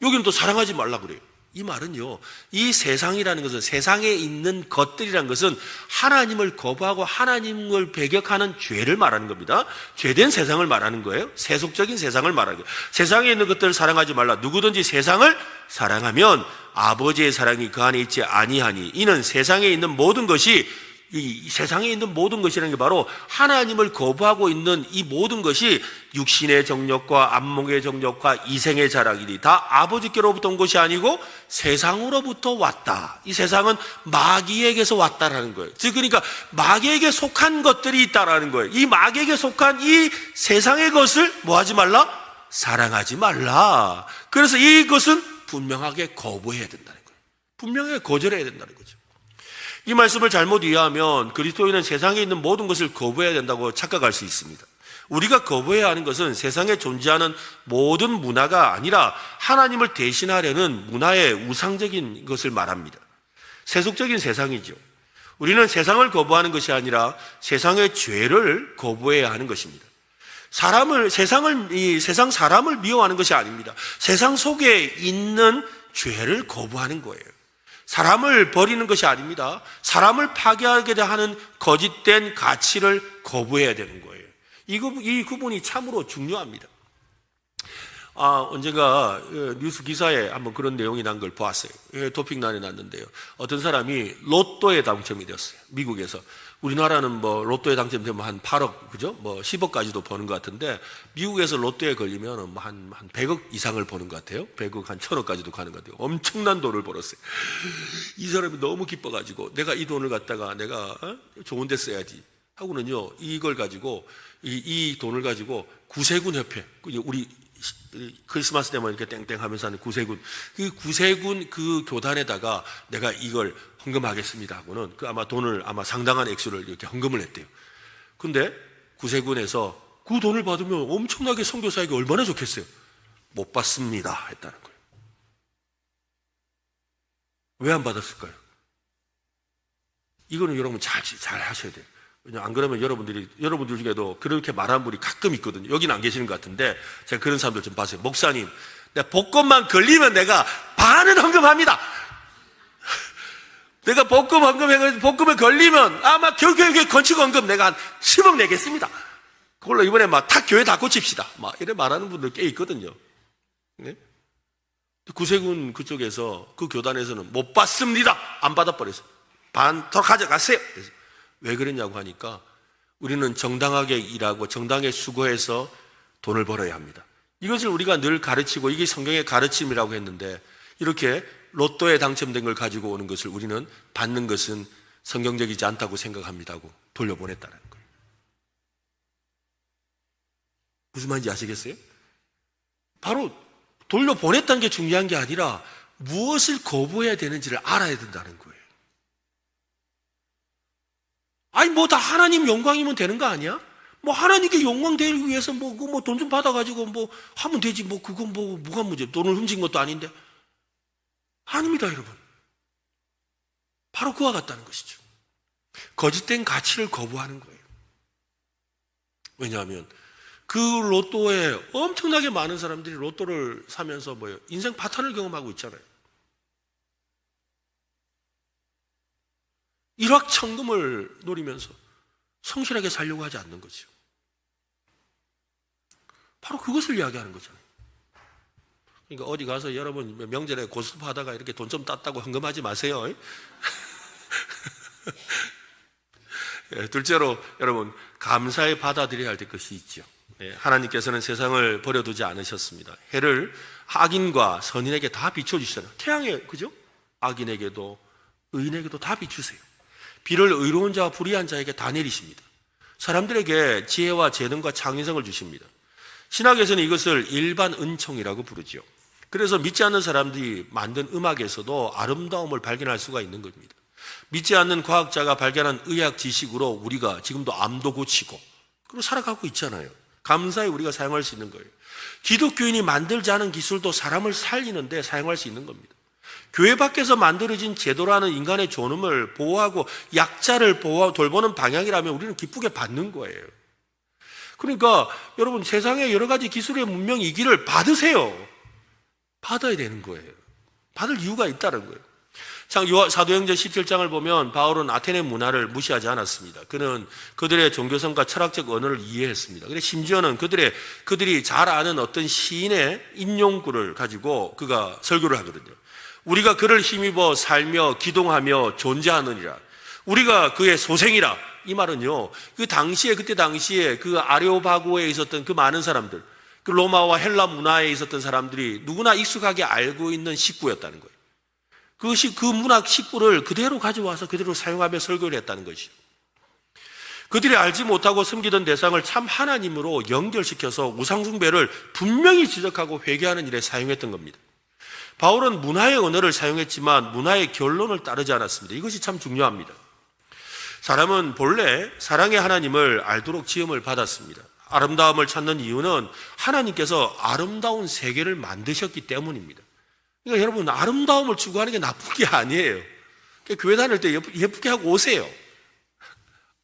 여기는 또 사랑하지 말라 그래요. 이 말은요, 이 세상이라는 것은, 세상에 있는 것들이라는 것은 하나님을 거부하고 하나님을 배격하는 죄를 말하는 겁니다. 죄된 세상을 말하는 거예요. 세속적인 세상을 말하는 거예요. 세상에 있는 것들을 사랑하지 말라. 누구든지 세상을 사랑하면 아버지의 사랑이 그 안에 있지 아니하니, 이는 세상에 있는 모든 것이, 이 세상에 있는 모든 것이라는 게 바로 하나님을 거부하고 있는 이 모든 것이 육신의 정욕과 안목의 정욕과 이생의 자랑이니 다 아버지께로부터 온 것이 아니고 세상으로부터 왔다. 이 세상은 마귀에게서 왔다라는 거예요. 즉 그러니까 마귀에게 속한 것들이 있다라는 거예요. 이 마귀에게 속한 이 세상의 것을 뭐 하지 말라? 사랑하지 말라. 그래서 이것은 분명하게 거부해야 된다는 거예요. 분명하게 거절해야 된다는 거죠. 이 말씀을 잘못 이해하면 그리스도인은 세상에 있는 모든 것을 거부해야 된다고 착각할 수 있습니다. 우리가 거부해야 하는 것은 세상에 존재하는 모든 문화가 아니라 하나님을 대신하려는 문화의 우상적인 것을 말합니다. 세속적인 세상이죠. 우리는 세상을 거부하는 것이 아니라 세상의 죄를 거부해야 하는 것입니다. 세상 사람을 미워하는 것이 아닙니다. 세상 속에 있는 죄를 거부하는 거예요. 사람을 버리는 것이 아닙니다. 사람을 파괴하게 하는 거짓된 가치를 거부해야 되는 거예요. 이 구분이 참으로 중요합니다. 언젠가 뉴스 기사에 한번 그런 내용이 난 걸 보았어요. 토픽란에 났는데요. 어떤 사람이 로또에 당첨이 되었어요. 미국에서. 우리나라는 뭐 로또에 당첨되면 한 8억, 그죠? 뭐 10억까지도 버는 것 같은데 미국에서 로또에 걸리면 한 100억 이상을 버는 것 같아요. 100억 한 1000억까지도 가는 것 같아요. 엄청난 돈을 벌었어요. 이 사람이 너무 기뻐가지고 내가 이 돈을 갖다가 내가 좋은 데 써야지 하고는요, 이걸 가지고 이 돈을 가지고 구세군 협회, 우리 크리스마스 때만 이렇게 땡땡 하면서 하는 구세군, 그 구세군 그 교단에다가 내가 이걸 헌금하겠습니다 하고는 아마 돈을 상당한 액수를 이렇게 헌금을 했대요. 근데 구세군에서 그 돈을 받으면 엄청나게 선교사에게 얼마나 좋겠어요. 못 받습니다 했다는 거예요. 왜 안 받았을까요? 이거는 여러분 잘 하셔야 돼요. 안 그러면 여러분들 중에도 그렇게 말하는 분이 가끔 있거든요. 여기는 안 계시는 것 같은데 제가 그런 사람들 좀 봤어요. 목사님, 내가 복권만 걸리면 내가 반은 헌금합니다. 내가 복권에 걸리면 아마 교회 건축 헌금 내가 한 10억 내겠습니다. 그걸로 이번에 탁 교회 다 고칩시다. 이래 말하는 분들 꽤 있거든요. 네? 구세군 그쪽에서 그 교단에서는 못 받습니다. 안 받아버렸어요. 반 더 가져가세요. 그래서 왜 그랬냐고 하니까 우리는 정당하게 일하고 정당하게 수고해서 돈을 벌어야 합니다. 이것을 우리가 늘 가르치고 이게 성경의 가르침이라고 했는데 이렇게 로또에 당첨된 걸 가지고 오는 것을 우리는 받는 것은 성경적이지 않다고 생각합니다고 돌려보냈다는 거예요. 무슨 말인지 아시겠어요? 바로 돌려보냈다는 게 중요한 게 아니라 무엇을 거부해야 되는지를 알아야 된다는 거예요. 아니 뭐 다 하나님 영광이면 되는 거 아니야? 뭐 하나님께 영광 되기 위해서 뭐 돈 좀 받아가지고 뭐 하면 되지 뭐 그건 뭐가 문제? 돈을 훔친 것도 아닌데. 아닙니다, 여러분. 바로 그와 같다는 것이죠. 거짓된 가치를 거부하는 거예요. 왜냐하면 그 로또에 엄청나게 많은 사람들이 로또를 사면서 뭐예요? 인생 파탄을 경험하고 있잖아요. 일확천금을 노리면서 성실하게 살려고 하지 않는 거죠. 바로 그것을 이야기하는 거잖아요. 그러니까 어디 가서 여러분 명절에 고스톱 하다가 이렇게 돈 좀 땄다고 헌금하지 마세요. 둘째로 여러분 감사히 받아들여야 할 것이 있죠. 하나님께서는 세상을 버려두지 않으셨습니다. 해를 악인과 선인에게 다 비춰주시잖아요. 태양에 그죠? 악인에게도 의인에게도 다 비추세요. 비를 의로운 자와 불의한 자에게 다 내리십니다. 사람들에게 지혜와 재능과 창의성을 주십니다. 신학에서는 이것을 일반 은총이라고 부르죠. 그래서 믿지 않는 사람들이 만든 음악에서도 아름다움을 발견할 수가 있는 겁니다. 믿지 않는 과학자가 발견한 의학 지식으로 우리가 지금도 암도 고치고 그리고 살아가고 있잖아요. 감사히 우리가 사용할 수 있는 거예요. 기독교인이 만들지 않은 기술도 사람을 살리는데 사용할 수 있는 겁니다. 교회 밖에서 만들어진 제도라는 인간의 존엄을 보호하고 약자를 돌보는 방향이라면 우리는 기쁘게 받는 거예요. 그러니까 여러분 세상에 여러 가지 기술의 문명이 있기를 받으세요. 받아야 되는 거예요. 받을 이유가 있다는 거예요. 참 사도행전 17장을 보면 바울은 아테네 문화를 무시하지 않았습니다. 그는 그들의 종교성과 철학적 언어를 이해했습니다. 그래서 심지어는 그들이 잘 아는 어떤 시인의 인용구를 가지고 그가 설교를 하거든요. 우리가 그를 힘입어 살며 기동하며 존재하느니라. 우리가 그의 소생이라. 이 말은요, 그때 당시에 그 아레오파고에 있었던 그 많은 사람들, 그 로마와 헬라 문화에 있었던 사람들이 누구나 익숙하게 알고 있는 식구였다는 거예요. 그 문학 식구를 그대로 가져와서 그대로 사용하며 설교를 했다는 것이죠. 그들이 알지 못하고 섬기던 대상을 참 하나님으로 연결시켜서 우상숭배를 분명히 지적하고 회개하는 일에 사용했던 겁니다. 바울은 문화의 언어를 사용했지만 문화의 결론을 따르지 않았습니다. 이것이 참 중요합니다. 사람은 본래 사랑의 하나님을 알도록 지음을 받았습니다. 아름다움을 찾는 이유는 하나님께서 아름다운 세계를 만드셨기 때문입니다. 그러니까 여러분 아름다움을 추구하는 게 나쁜 게 아니에요. 교회 다닐 때 예쁘게 하고 오세요.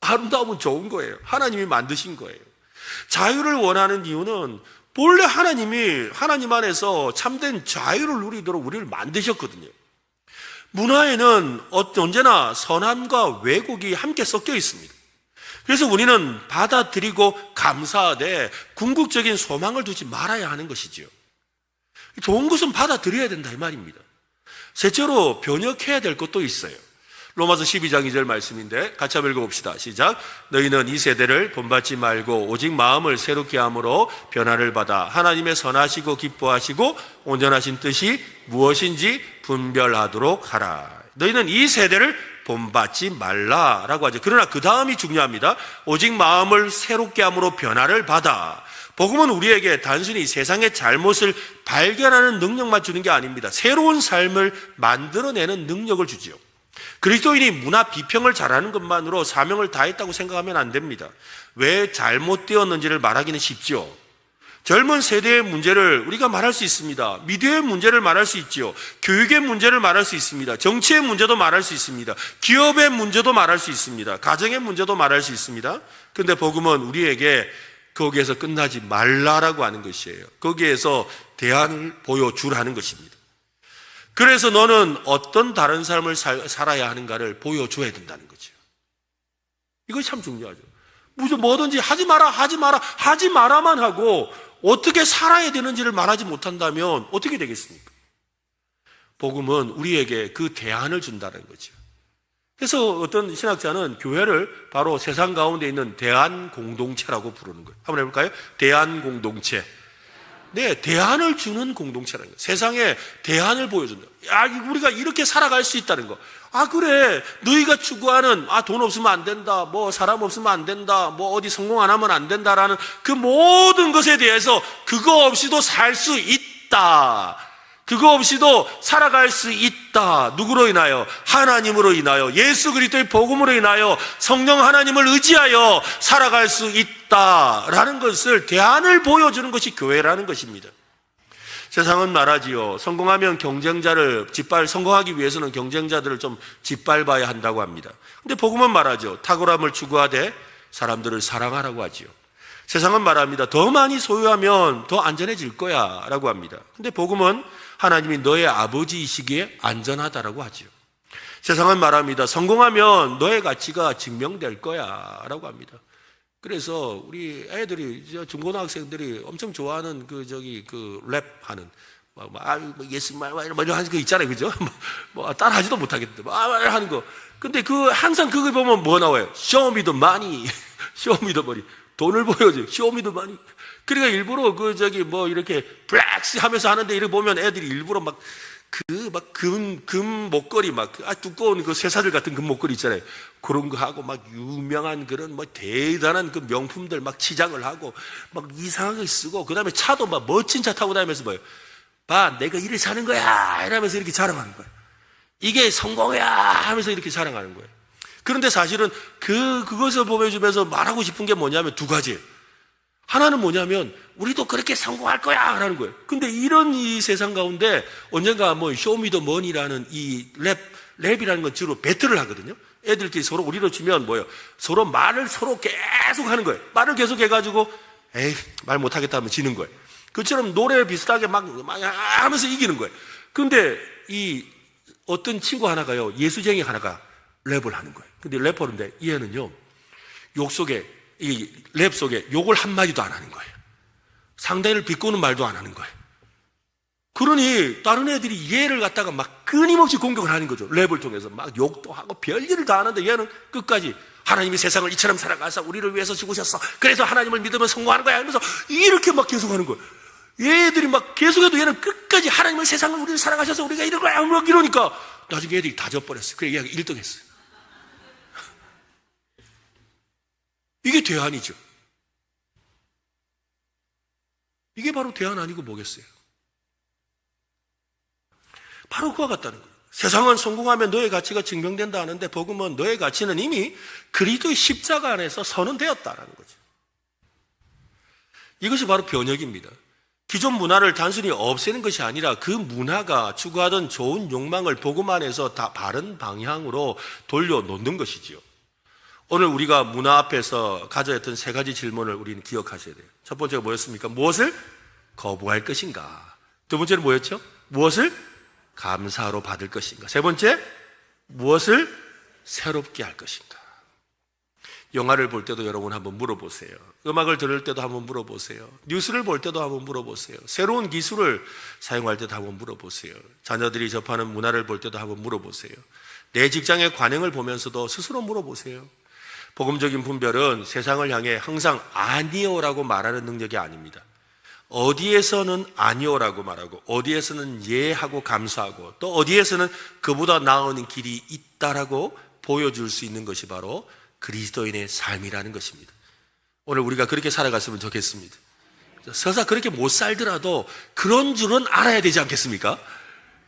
아름다움은 좋은 거예요. 하나님이 만드신 거예요. 자유를 원하는 이유는 본래 하나님 안에서 참된 자유를 누리도록 우리를 만드셨거든요. 문화에는 언제나 선함과 왜곡이 함께 섞여 있습니다. 그래서 우리는 받아들이고 감사하되 궁극적인 소망을 두지 말아야 하는 것이지요. 좋은 것은 받아들여야 된다 이 말입니다. 셋째로 변혁해야 될 것도 있어요. 로마서 12장 2절 말씀인데 같이 한번 읽어봅시다. 시작. 너희는 이 세대를 본받지 말고 오직 마음을 새롭게 함으로 변화를 받아 하나님의 선하시고 기뻐하시고 온전하신 뜻이 무엇인지 분별하도록 하라. 너희는 이 세대를 본받지 말라라고 하죠. 그러나 그 다음이 중요합니다. 오직 마음을 새롭게 함으로 변화를 받아. 복음은 우리에게 단순히 세상의 잘못을 발견하는 능력만 주는 게 아닙니다. 새로운 삶을 만들어내는 능력을 주지요. 그리스도인이 문화 비평을 잘하는 것만으로 사명을 다했다고 생각하면 안 됩니다. 왜 잘못되었는지를 말하기는 쉽죠. 젊은 세대의 문제를 우리가 말할 수 있습니다. 미디어의 문제를 말할 수 있지요. 교육의 문제를 말할 수 있습니다. 정치의 문제도 말할 수 있습니다. 기업의 문제도 말할 수 있습니다. 가정의 문제도 말할 수 있습니다. 그런데 복음은 우리에게 거기에서 끝나지 말라라고 하는 것이에요. 거기에서 대안을 보여주라는 것입니다. 그래서 너는 어떤 다른 삶을 살아야 하는가를 보여줘야 된다는 거죠. 이것이 참 중요하죠. 무슨 뭐든지 하지 마라만 하고 어떻게 살아야 되는지를 말하지 못한다면 어떻게 되겠습니까? 복음은 우리에게 그 대안을 준다는 거죠. 그래서 어떤 신학자는 교회를 바로 세상 가운데 있는 대안공동체라고 부르는 거예요. 한번 해볼까요? 대안공동체. 네, 대안을 주는 공동체라는 거예요. 세상에 대안을 보여준다. 야, 우리가 이렇게 살아갈 수 있다는 거. 아, 그래. 너희가 추구하는, 돈 없으면 안 된다. 뭐, 사람 없으면 안 된다. 뭐, 어디 성공 안 하면 안 된다라는 그 모든 것에 대해서 그거 없이도 살 수 있다. 그거 없이도 살아갈 수 있다. 누구로 인하여? 하나님으로 인하여, 예수 그리스도의 복음으로 인하여, 성령 하나님을 의지하여 살아갈 수 있다라는 것을, 대안을 보여주는 것이 교회라는 것입니다. 세상은 말하지요. 성공하면 성공하기 위해서는 경쟁자들을 좀 짓밟아야 한다고 합니다. 근데 복음은 말하죠. 탁월함을 추구하되 사람들을 사랑하라고 하지요. 세상은 말합니다. 더 많이 소유하면 더 안전해질 거야 라고 합니다. 근데 복음은 하나님이 너의 아버지이시기에 안전하다라고 하지요. 세상은 말합니다. 성공하면 너의 가치가 증명될 거야 라고 합니다. 그래서 우리 애들이, 중고등학생들이 엄청 좋아하는 랩하는, 예스, 이런 하는 거 있잖아요. 그죠? 따라 하지도 못하겠는데, 하는 거. 근데 항상 그걸 보면 뭐 나와요? Show me the money. Show me the money. 돈을 보여줘요. Show me the money. 그러니까 일부러 이렇게 플렉스 하면서 하는데, 이렇게 보면 애들이 일부러 금 목걸이 두꺼운 쇠사슬 같은 금 목걸이 있잖아요. 그런 거 하고 유명한 그런 대단한 그 명품들 치장을 하고 이상하게 쓰고, 그 다음에 차도 멋진 차 타고 다니면서 내가 이래 사는 거야 이러면서 이렇게 자랑하는 거예요. 이게 성공이야 하면서 이렇게 자랑하는 거예요. 그런데 사실은 그것을 보여주면서 말하고 싶은 게 뭐냐면 두 가지예요. 하나는 뭐냐면 우리도 그렇게 성공할 거야 라는 거예요. 근데 이런 이 세상 가운데 언젠가 쇼미더머니라는 이 랩이라는 건 주로 배틀을 하거든요. 애들끼리 서로 우리로 치면 서로 말을 서로 계속 하는 거예요. 말을 계속 해가지고 말 못하겠다 하면 지는 거예요. 그처럼 노래 비슷하게 하면서 이기는 거예요. 근데 이 어떤 친구 하나가요, 예수쟁이 하나가 랩을 하는 거예요. 근데 래퍼인데 얘는요, 이 랩 속에 욕을 한마디도 안 하는 거예요. 상대를 비꼬는 말도 안 하는 거예요. 그러니 다른 애들이 얘를 갖다가 끊임없이 공격을 하는 거죠. 랩을 통해서 욕도 하고 별일을 다 하는데 얘는 끝까지 하나님이 세상을 이처럼 살아가서 우리를 위해서 죽으셨어. 그래서 하나님을 믿으면 성공하는 거야 하면서 이렇게 계속 하는 거예요. 얘들이 계속해도 얘는 끝까지 하나님은 세상을 우리를 사랑하셔서 우리가 이런 거야 이러니까 나중에 애들이 다 져버렸어요. 그래 얘가 1등 했어요. 이게 대안이죠. 이게 바로 대안 아니고 뭐겠어요? 바로 그와 같다는 거예요. 세상은 성공하면 너의 가치가 증명된다 하는데 복음은 너의 가치는 이미 그리스도의 십자가 안에서 선언되었다라는 거죠. 이것이 바로 변혁입니다. 기존 문화를 단순히 없애는 것이 아니라 그 문화가 추구하던 좋은 욕망을 복음 안에서 다 바른 방향으로 돌려놓는 것이지요. 오늘 우리가 문화 앞에서 가져야 했던 세 가지 질문을 우리는 기억하셔야 돼요. 첫 번째가 뭐였습니까? 무엇을 거부할 것인가? 두 번째는 뭐였죠? 무엇을 감사로 받을 것인가? 세 번째, 무엇을 새롭게 할 것인가? 영화를 볼 때도 여러분 한번 물어보세요. 음악을 들을 때도 한번 물어보세요. 뉴스를 볼 때도 한번 물어보세요. 새로운 기술을 사용할 때도 한번 물어보세요. 자녀들이 접하는 문화를 볼 때도 한번 물어보세요. 내 직장의 관행을 보면서도 스스로 물어보세요. 복음적인 분별은 세상을 향해 항상 아니요라고 말하는 능력이 아닙니다. 어디에서는 아니요라고 말하고 어디에서는 예 하고 감사하고 또 어디에서는 그보다 나은 길이 있다라고 보여줄 수 있는 것이 바로 그리스도인의 삶이라는 것입니다. 오늘 우리가 그렇게 살아갔으면 좋겠습니다. 설사 그렇게 못 살더라도 그런 줄은 알아야 되지 않겠습니까?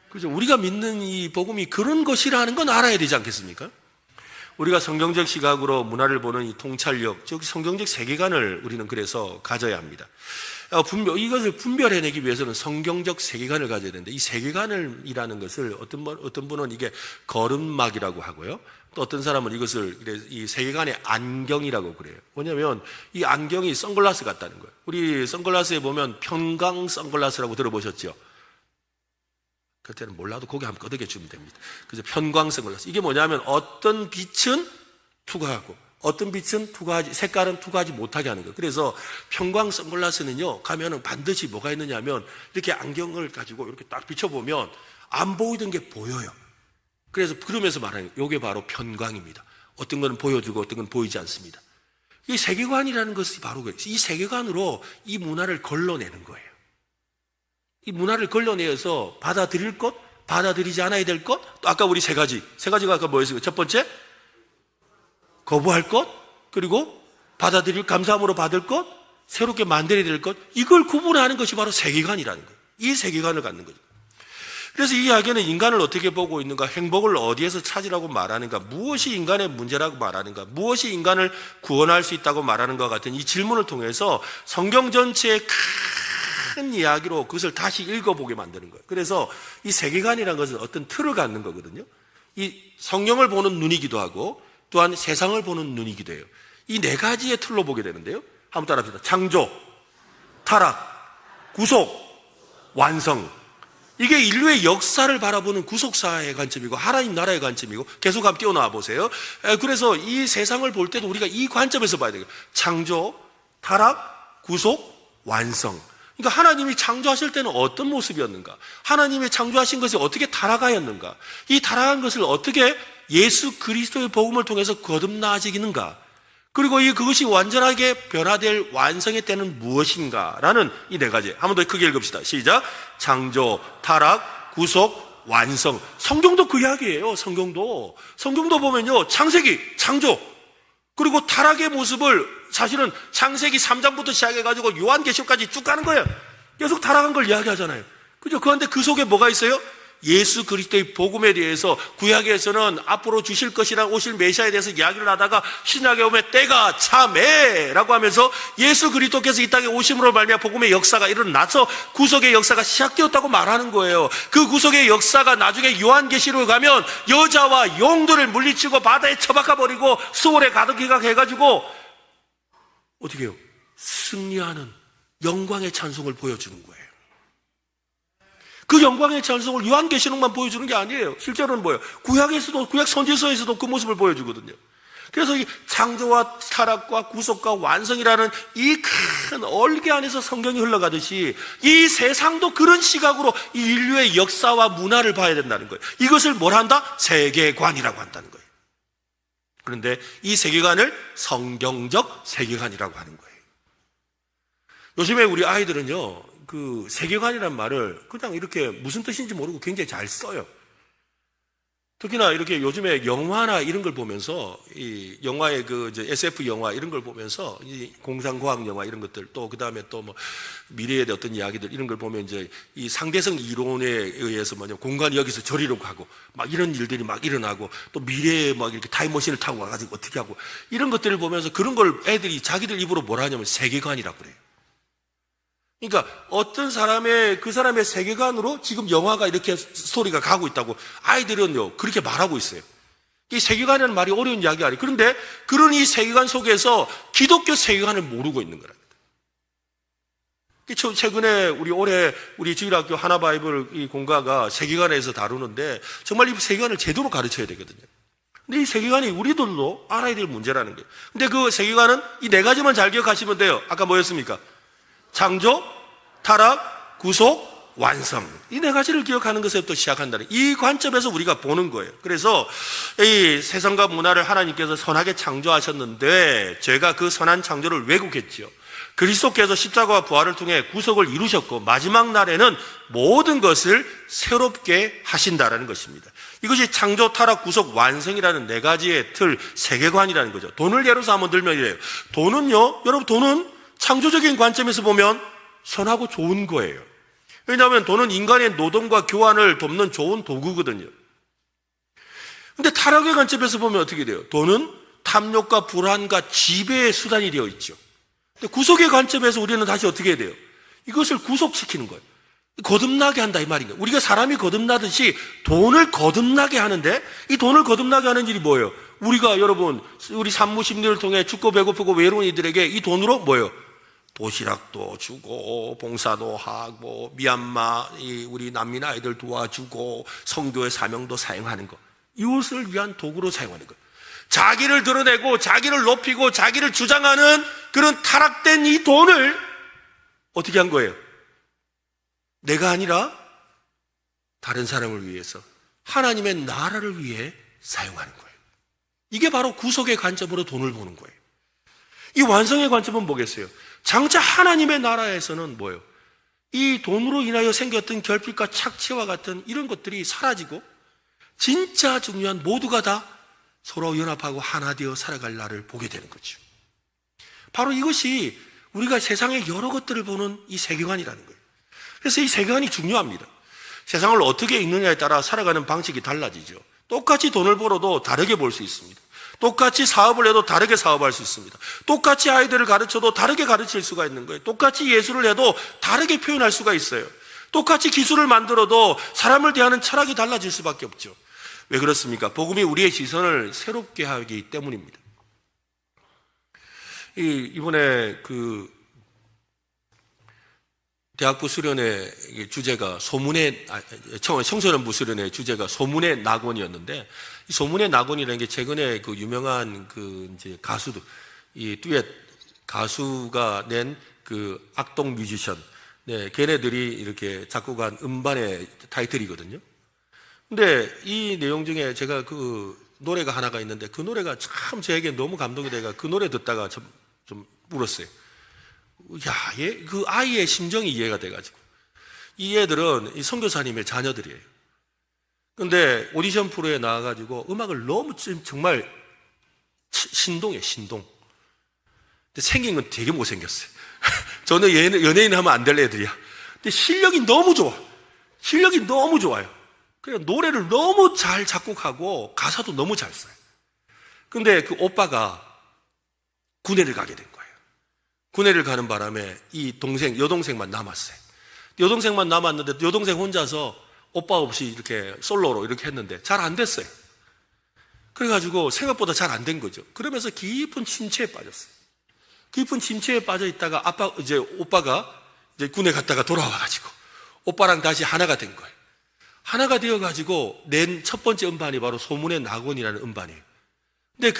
그죠? 우리가 믿는 이 복음이 그런 것이라는 건 알아야 되지 않겠습니까? 우리가 성경적 시각으로 문화를 보는 이 통찰력, 즉 성경적 세계관을 우리는 그래서 가져야 합니다. 이것을 분별해내기 위해서는 성경적 세계관을 가져야 되는데 이 세계관이라는 것을 어떤 분은 이게 거름막이라고 하고요. 또 어떤 사람은 이것을 이 세계관의 안경이라고 그래요. 뭐냐면 이 안경이 선글라스 같다는 거예요. 우리 선글라스에 보면 편광 선글라스라고 들어보셨죠? 그때는 몰라도 고개 한번 끄덕여 주면 됩니다. 그래서 편광 선글라스. 이게 뭐냐면 어떤 빛은 투과하고 어떤 빛은 투과하지, 색깔은 투과하지 못하게 하는 거예요. 그래서 편광 선글라스는요, 가면은 반드시 뭐가 있느냐 하면 이렇게 안경을 가지고 이렇게 딱 비춰보면 안 보이던 게 보여요. 그래서 그러면서 말하는 거예요. 이게 바로 편광입니다. 어떤 건 보여주고 어떤 건 보이지 않습니다. 이 세계관이라는 것이 바로 그래요. 이 세계관으로 이 문화를 걸러내는 거예요. 이 문화를 걸러내어서 받아들일 것, 받아들이지 않아야 될 것, 또 아까 우리 세 가지가 아까 뭐였어요? 첫 번째, 거부할 것, 그리고 받아들일, 감사함으로 받을 것, 새롭게 만들어야 될 것, 이걸 구분하는 것이 바로 세계관이라는 거예요. 이 세계관을 갖는 거죠. 그래서 이 이야기는 인간을 어떻게 보고 있는가, 행복을 어디에서 찾으라고 말하는가, 무엇이 인간의 문제라고 말하는가, 무엇이 인간을 구원할 수 있다고 말하는 것 같은 이 질문을 통해서 성경 전체의 큰 이야기로 그것을 다시 읽어보게 만드는 거예요. 그래서 이 세계관이라는 것은 어떤 틀을 갖는 거거든요. 이 성경을 보는 눈이기도 하고 또한 세상을 보는 눈이기도 해요. 이 네 가지의 틀로 보게 되는데요. 한번 따라합시다. 창조, 타락, 구속, 완성. 이게 인류의 역사를 바라보는 구속사의 관점이고 하나님 나라의 관점이고 계속 한번 띄워놔 보세요. 그래서 이 세상을 볼 때도 우리가 이 관점에서 봐야 돼요. 창조, 타락, 구속, 완성. 그러니까 하나님이 창조하실 때는 어떤 모습이었는가? 하나님이 창조하신 것이 어떻게 타락하였는가? 이 타락한 것을 어떻게 예수 그리스도의 복음을 통해서 거듭나아지는가? 그리고 그것이 완전하게 변화될 완성의 때는 무엇인가? 라는 이 네 가지. 한 번 더 크게 읽읍시다. 시작. 창조, 타락, 구속, 완성. 성경도 그 이야기예요. 성경도 보면요. 창세기, 창조. 그리고 타락의 모습을 사실은 창세기 3장부터 시작해가지고 요한계시록까지 쭉 가는 거예요. 계속 타락한 걸 이야기하잖아요. 그죠? 그런데 그 속에 뭐가 있어요? 예수 그리스도의 복음에 대해서 구약에서는 앞으로 주실 것이라 오실 메시아에 대해서 이야기를 하다가 신약에 오면 때가 참해 라고 하면서 예수 그리스도께서 이 땅에 오심으로 말미암아 복음의 역사가 일어나서 구속의 역사가 시작되었다고 말하는 거예요. 그 구속의 역사가 나중에 요한계시록에 가면 여자와 용들을 물리치고 바다에 처박아 버리고 수월에 가득히가 해가지고 어떻게 해요? 승리하는 영광의 찬송을 보여주는 거예요. 그 영광의 찬송을 요한계시록만 보여주는 게 아니에요. 실제로는 뭐예요? 구약에서도, 구약 선지서에서도 그 모습을 보여주거든요. 그래서 이 창조와 타락과 구속과 완성이라는 이 큰 얼개 안에서 성경이 흘러가듯이 이 세상도 그런 시각으로 이 인류의 역사와 문화를 봐야 된다는 거예요. 이것을 뭘 한다? 세계관이라고 한다는 거예요. 그런데 이 세계관을 성경적 세계관이라고 하는 거예요. 요즘에 우리 아이들은요, 그 세계관이란 말을 그냥 이렇게 무슨 뜻인지 모르고 굉장히 잘 써요. 특히나 이렇게 요즘에 영화나 이런 걸 보면서 이 영화의 SF 영화 이런 걸 보면서 이 공상과학 영화 이런 것들 또 그다음에 또 뭐 미래에 대한 어떤 이야기들 이런 걸 보면 이제 이 상대성 이론에 의해서 공간이 여기서 저리로 가고 막 이런 일들이 막 일어나고 또 미래에 막 이렇게 타임머신을 타고 와가지고 어떻게 하고 이런 것들을 보면서 그런 걸 애들이 자기들 입으로 뭐라 하냐면 세계관이라고 그래요. 그러니까 어떤 그 사람의 세계관으로 지금 영화가 이렇게 스토리가 가고 있다고 아이들은요 그렇게 말하고 있어요. 이 세계관이라는 말이 어려운 이야기가 아니에요. 그런데 그런 이 세계관 속에서 기독교 세계관을 모르고 있는 거랍니다. 최근에 올해 우리 주일학교 하나바이블 이 공과가 세계관에서 다루는데 정말 이 세계관을 제대로 가르쳐야 되거든요. 근데 이 세계관이 우리들도 알아야 될 문제라는 거예요. 근데 그 세계관은 이 네 가지만 잘 기억하시면 돼요. 아까 뭐였습니까? 창조, 타락, 구속, 완성. 이 네 가지를 기억하는 것에부터 시작한다는 이 관점에서 우리가 보는 거예요. 그래서 이 세상과 문화를 하나님께서 선하게 창조하셨는데 죄가 그 선한 창조를 왜곡했지요. 그리스도께서 십자가와 부활을 통해 구속을 이루셨고 마지막 날에는 모든 것을 새롭게 하신다라는 것입니다. 이것이 창조, 타락, 구속, 완성이라는 네 가지의 틀, 세계관이라는 거죠. 돈을 예로서 한번 들면 이래요. 돈은요, 여러분 돈은 창조적인 관점에서 보면 선하고 좋은 거예요. 왜냐하면 돈은 인간의 노동과 교환을 돕는 좋은 도구거든요. 근데 타락의 관점에서 보면 어떻게 돼요? 돈은 탐욕과 불안과 지배의 수단이 되어 있죠. 근데 구속의 관점에서 우리는 다시 어떻게 해야 돼요? 이것을 구속시키는 거예요. 거듭나게 한다 이 말인 거예요. 우리가 사람이 거듭나듯이 돈을 거듭나게 하는데 이 돈을 거듭나게 하는 일이 뭐예요? 우리가 여러분 우리 산무 심리를 통해 춥고 배고프고 외로운 이들에게 이 돈으로 뭐예요? 도시락도 주고 봉사도 하고 미얀마 우리 난민 아이들 도와주고 성교의 사명도 사용하는 거. 이웃을 위한 도구로 사용하는 거. 자기를 드러내고 자기를 높이고 자기를 주장하는 그런 타락된 이 돈을 어떻게 한 거예요? 내가 아니라 다른 사람을 위해서 하나님의 나라를 위해 사용하는 거예요. 이게 바로 구속의 관점으로 돈을 보는 거예요. 이 완성의 관점은 뭐겠어요? 장차 하나님의 나라에서는 뭐예요? 이 돈으로 인하여 생겼던 결핍과 착취와 같은 이런 것들이 사라지고 진짜 중요한 모두가 다 서로 연합하고 하나 되어 살아갈 날을 보게 되는 거죠. 바로 이것이 우리가 세상의 여러 것들을 보는 이 세계관이라는 거예요. 그래서 이 세계관이 중요합니다. 세상을 어떻게 읽느냐에 따라 살아가는 방식이 달라지죠. 똑같이 돈을 벌어도 다르게 벌 수 있습니다. 똑같이 사업을 해도 다르게 사업할 수 있습니다. 똑같이 아이들을 가르쳐도 다르게 가르칠 수가 있는 거예요. 똑같이 예술을 해도 다르게 표현할 수가 있어요. 똑같이 기술을 만들어도 사람을 대하는 철학이 달라질 수밖에 없죠. 왜 그렇습니까? 복음이 우리의 시선을 새롭게 하기 때문입니다. 이번에 대학부 수련회 주제가 청소년부 수련회 주제가 소문의 낙원이었는데, 이 소문의 낙원이라는 게 최근에 유명한 이제 가수들, 이 듀엣 가수가 낸 악동 뮤지션, 네, 걔네들이 이렇게 작곡한 음반의 타이틀이거든요. 근데 이 내용 중에 제가 노래가 하나가 있는데 그 노래가 참 저에게 너무 감동이 돼가 그 노래 듣다가 좀 울었어요. 야, 그 아이의 심정이 이해가 돼가지고. 이 애들은 이 선교사님의 자녀들이에요. 근데 오디션 프로에 나와가지고 음악을 너무 정말 신동해, 신동. 근데 생긴 건 되게 못생겼어요. 저는 연예인 하면 안 될 애들이야. 근데 실력이 너무 좋아. 실력이 너무 좋아요. 그냥 노래를 너무 잘 작곡하고 가사도 너무 잘 써요. 근데 그 오빠가 군에를 가게 된 거예요. 군에를 가는 바람에 이 여동생만 남았어요. 여동생만 남았는데 여동생 혼자서 오빠 없이 이렇게 솔로로 이렇게 했는데 잘 안 됐어요. 그래가지고 생각보다 잘 안 된 거죠. 그러면서 깊은 침체에 빠졌어요. 깊은 침체에 빠져 있다가 오빠가 이제 군에 갔다가 돌아와가지고 오빠랑 다시 하나가 된 거예요. 하나가 되어가지고 낸 첫 번째 음반이 바로 소문의 낙원이라는 음반이에요. 근데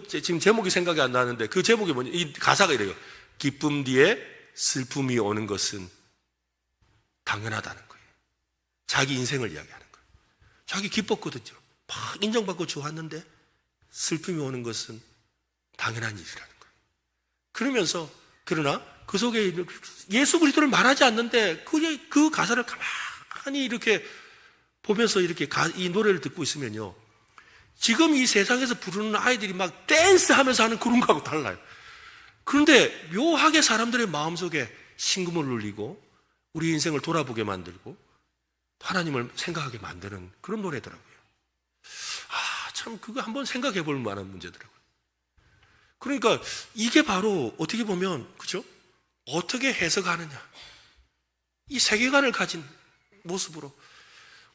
지금 제목이 생각이 안 나는데 그 제목이 뭐냐, 이 가사가 이래요. 기쁨 뒤에 슬픔이 오는 것은 당연하다는 거예요. 자기 인생을 이야기하는 거예요. 자기 기뻤거든요. 막 인정받고 좋았는데 슬픔이 오는 것은 당연한 일이라는 거예요. 그러면서 그러나 그 속에 예수 그리스도를 말하지 않는데 그 가사를 가만히 이렇게 보면서 이렇게 이 노래를 듣고 있으면요, 지금 이 세상에서 부르는 아이들이 막 댄스 하면서 하는 그런 거하고 달라요. 그런데 묘하게 사람들의 마음속에 심금을 울리고 우리 인생을 돌아보게 만들고 하나님을 생각하게 만드는 그런 노래더라고요. 참 그거 한번 생각해 볼 만한 문제더라고요. 그러니까 이게 바로 어떻게 보면, 그죠? 어떻게 해석하느냐. 이 세계관을 가진 모습으로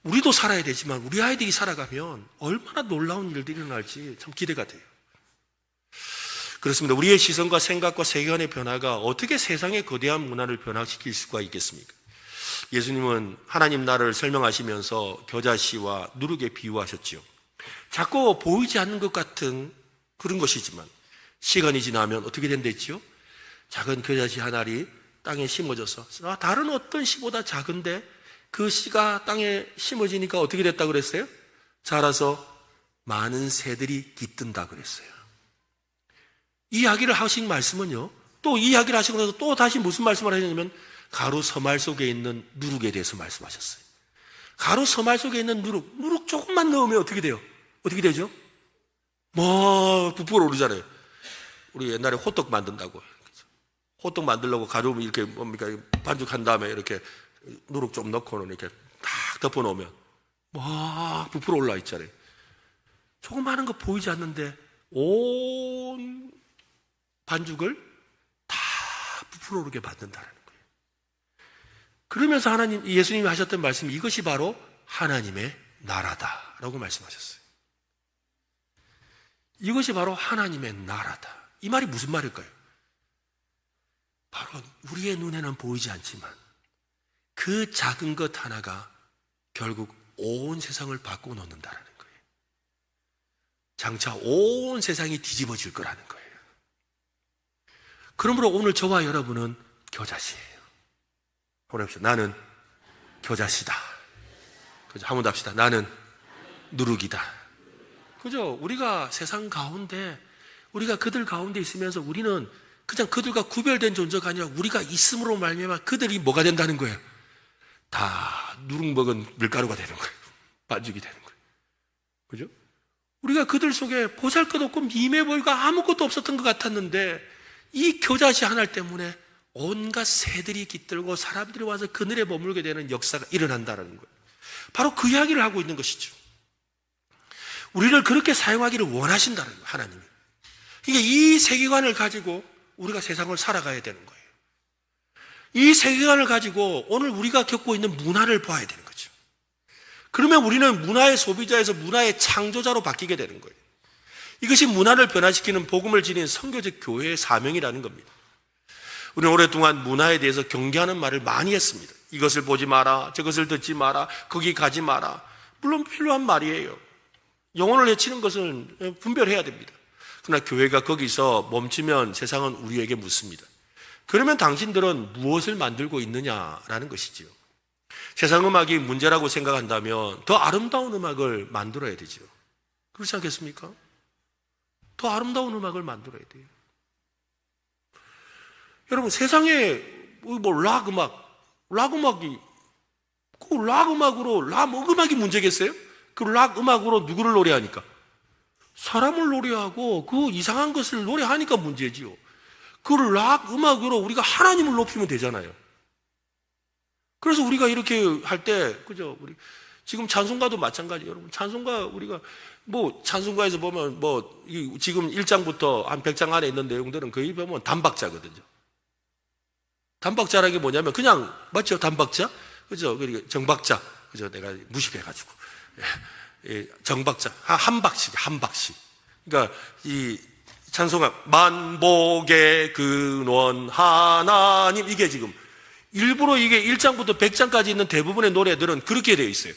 우리도 살아야 되지만 우리 아이들이 살아가면 얼마나 놀라운 일들이 일어날지 참 기대가 돼요. 그렇습니다. 우리의 시선과 생각과 세계관의 변화가 어떻게 세상의 거대한 문화를 변화시킬 수가 있겠습니까? 예수님은 하나님 나라를 설명하시면서 겨자씨와 누룩에 비유하셨지요. 자꾸 보이지 않는 것 같은 그런 것이지만 시간이 지나면 어떻게 된댔지요? 작은 겨자씨 한 알이 땅에 심어져서 다른 어떤 씨보다 작은데 그 씨가 땅에 심어지니까 어떻게 됐다 그랬어요? 자라서 많은 새들이 깃든다 그랬어요. 이 이야기를 하신 말씀은요, 또 이 이야기를 하시고 나서 또 다시 무슨 말씀을 하셨냐면 가루 서말 속에 있는 누룩에 대해서 말씀하셨어요. 가루 서말 속에 있는 누룩 조금만 넣으면 어떻게 돼요? 어떻게 되죠? 부풀어 오르잖아요. 우리 옛날에 호떡 만든다고. 호떡 만들려고 가루 이렇게 반죽한 다음에 이렇게 누룩 좀 넣고는 이렇게 딱 덮어 놓으면 막 부풀어 올라 있잖아요. 조그마한 거 보이지 않는데 온 반죽을 다 부풀어 오르게 만든다는 거예요. 그러면서 예수님이 하셨던 말씀이 이것이 바로 하나님의 나라다라고 말씀하셨어요. 이것이 바로 하나님의 나라다. 이 말이 무슨 말일까요? 바로 우리의 눈에는 보이지 않지만 그 작은 것 하나가 결국 온 세상을 바꾸어 놓는다는 거예요. 장차 온 세상이 뒤집어질 거라는 거예요. 그러므로 오늘 저와 여러분은 겨자씨예요. 한번 해봅시다. 나는 겨자씨다. 한번 더 합시다. 나는 누룩이다. 그죠? 우리가 세상 가운데, 우리가 그들 가운데 있으면서 우리는 그냥 그들과 구별된 존재가 아니라 우리가 있음으로 말미암아 그들이 뭐가 된다는 거예요? 다 누룩 먹은 밀가루가 되는 거예요. 반죽이 되는 거예요. 그죠? 우리가 그들 속에 보잘것없고 미미해 보이고 아무것도 없었던 것 같았는데 이 겨자씨 하나 때문에 온갖 새들이 깃들고 사람들이 와서 그늘에 머물게 되는 역사가 일어난다는 거예요. 바로 그 이야기를 하고 있는 것이죠. 우리를 그렇게 사용하기를 원하신다는 거예요, 하나님이. 그러니까 이 세계관을 가지고 우리가 세상을 살아가야 되는 거예요. 이 세계관을 가지고 오늘 우리가 겪고 있는 문화를 봐야 되는 거죠. 그러면 우리는 문화의 소비자에서 문화의 창조자로 바뀌게 되는 거예요. 이것이 문화를 변화시키는 복음을 지닌 선교적 교회의 사명이라는 겁니다. 우리는 오랫동안 문화에 대해서 경계하는 말을 많이 했습니다. 이것을 보지 마라, 저것을 듣지 마라, 거기 가지 마라. 물론 필요한 말이에요. 영혼을 해치는 것은 분별해야 됩니다. 그러나 교회가 거기서 멈추면 세상은 우리에게 묻습니다. 그러면 당신들은 무엇을 만들고 있느냐라는 것이지요. 세상 음악이 문제라고 생각한다면 더 아름다운 음악을 만들어야 되죠. 그렇지 않겠습니까? 더 아름다운 음악을 만들어야 돼요. 여러분, 세상에 락 음악이 그 락 음악이 문제겠어요? 그 락 음악으로 누구를 노래하니까? 사람을 노래하고 그 이상한 것을 노래하니까 문제지요. 그 락 음악으로 우리가 하나님을 높이면 되잖아요. 그래서 우리가 이렇게 할 때, 그죠? 우리 지금 찬송가도 마찬가지. 여러분, 찬송가 우리가 찬송가에서 보면 지금 1장부터 한 100장 안에 있는 내용들은 거의 보면 단박자거든요. 단박자라는 게 뭐냐면 그냥 맞죠? 단박자, 그죠? 그리고 정박자, 그죠? 내가 무식해가지고 정박자 한 박씩. 그러니까 이 찬송가 만복의 근원 하나님, 이게 지금 일부러 이게 1장부터 100장까지 있는 대부분의 노래들은 그렇게 되어 있어요.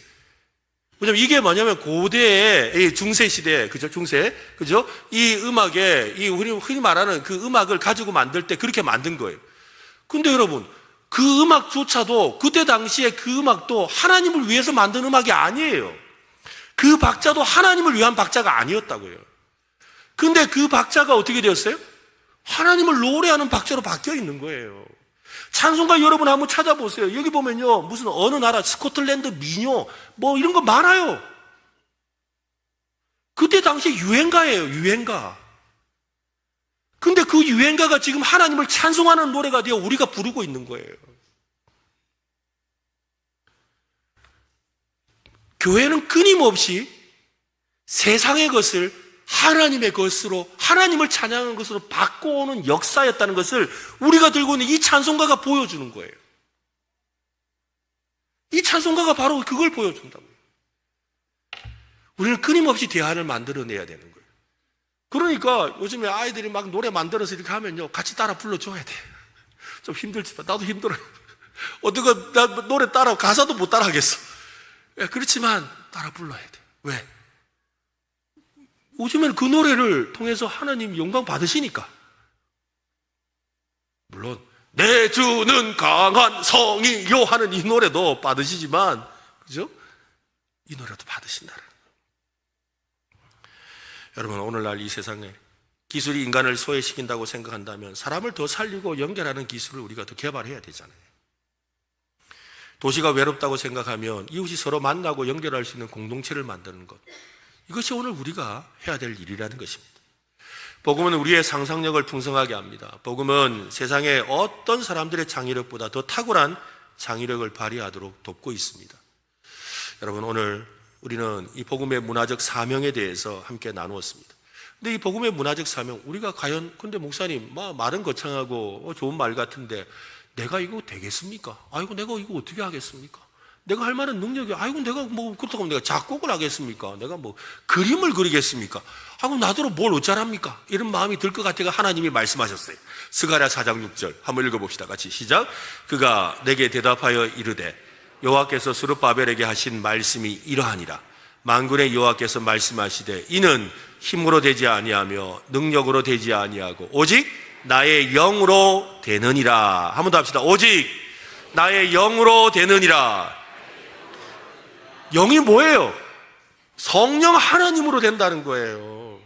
왜냐면 이게 뭐냐면 고대의 중세 시대, 그죠? 중세, 그죠? 이 음악에, 우리 흔히 말하는 그 음악을 가지고 만들 때 그렇게 만든 거예요. 근데 여러분, 그 음악조차도, 그때 당시에 그 음악도 하나님을 위해서 만든 음악이 아니에요. 그 박자도 하나님을 위한 박자가 아니었다고요. 근데 그 박자가 어떻게 되었어요? 하나님을 노래하는 박자로 바뀌어 있는 거예요. 찬송가 여러분 한번 찾아보세요. 여기 보면요, 무슨 어느 나라 스코틀랜드 민요 이런 거 많아요. 그때 당시 유행가예요, 유행가. 근데 그 유행가가 지금 하나님을 찬송하는 노래가 되어 우리가 부르고 있는 거예요. 교회는 끊임없이 세상의 것을 하나님의 것으로, 하나님을 찬양하는 것으로 바꿔오는 역사였다는 것을 우리가 들고 있는 이 찬송가가 보여주는 거예요. 이 찬송가가 바로 그걸 보여준다고요. 우리는 끊임없이 대안을 만들어내야 되는 거예요. 그러니까 요즘에 아이들이 막 노래 만들어서 이렇게 하면요, 같이 따라 불러줘야 돼. 좀 힘들지만 나도 힘들어요. 어떻게 나 노래 따라, 가사도 못 따라 하겠어. 그렇지만 따라 불러야 돼. 왜? 요즘에는 그 노래를 통해서 하나님 영광 받으시니까. 물론 내 주는 강한 성이요 하는 이 노래도 받으시지만, 그죠? 이 노래도 받으신다는. 여러분, 오늘날 이 세상에 기술이 인간을 소외시킨다고 생각한다면 사람을 더 살리고 연결하는 기술을 우리가 더 개발해야 되잖아요. 도시가 외롭다고 생각하면 이웃이 서로 만나고 연결할 수 있는 공동체를 만드는 것, 이것이 오늘 우리가 해야 될 일이라는 것입니다. 복음은 우리의 상상력을 풍성하게 합니다. 복음은 세상의 어떤 사람들의 창의력보다 더 탁월한 창의력을 발휘하도록 돕고 있습니다. 여러분, 오늘 우리는 이 복음의 문화적 사명에 대해서 함께 나누었습니다. 근데 이 복음의 문화적 사명, 우리가 과연, 근데 목사님, 말은 거창하고 좋은 말 같은데 내가 이거 되겠습니까? 아이고, 내가 이거 어떻게 하겠습니까? 내가 할 만한 능력이, 아이고, 내가 그렇다고 하면 내가 작곡을 하겠습니까? 내가 그림을 그리겠습니까? 아이고, 나더러 뭘 어쩌랍니까? 이런 마음이 들 것 같아가 하나님이 말씀하셨어요. 스가랴 4장 6절 한번 읽어봅시다. 같이 시작. 그가 내게 대답하여 이르되 여호와께서 스룹바벨에게 하신 말씀이 이러하니라. 만군의 여호와께서 말씀하시되 이는 힘으로 되지 아니하며 능력으로 되지 아니하고 오직 나의 영으로 되느니라. 한 번 더 합시다. 오직 나의 영으로 되느니라. 영이 뭐예요? 성령 하나님으로 된다는 거예요.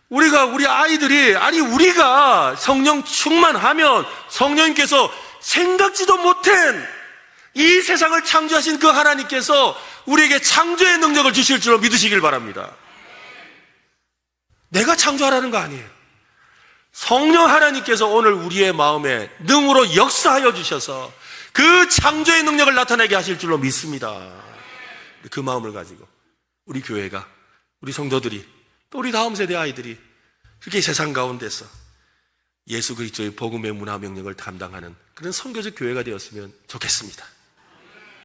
우리 아이들이, 우리가 성령 충만하면 성령님께서 생각지도 못한 이 세상을 창조하신 그 하나님께서 우리에게 창조의 능력을 주실 줄로 믿으시길 바랍니다. 내가 창조하라는 거 아니에요. 성령 하나님께서 오늘 우리의 마음에 능으로 역사하여 주셔서 그 창조의 능력을 나타내게 하실 줄로 믿습니다. 그 마음을 가지고 우리 교회가, 우리 성도들이, 또 우리 다음 세대 아이들이 그렇게 세상 가운데서 예수 그리스도의 복음의 문화 명령을 감당하는 그런 선교적 교회가 되었으면 좋겠습니다.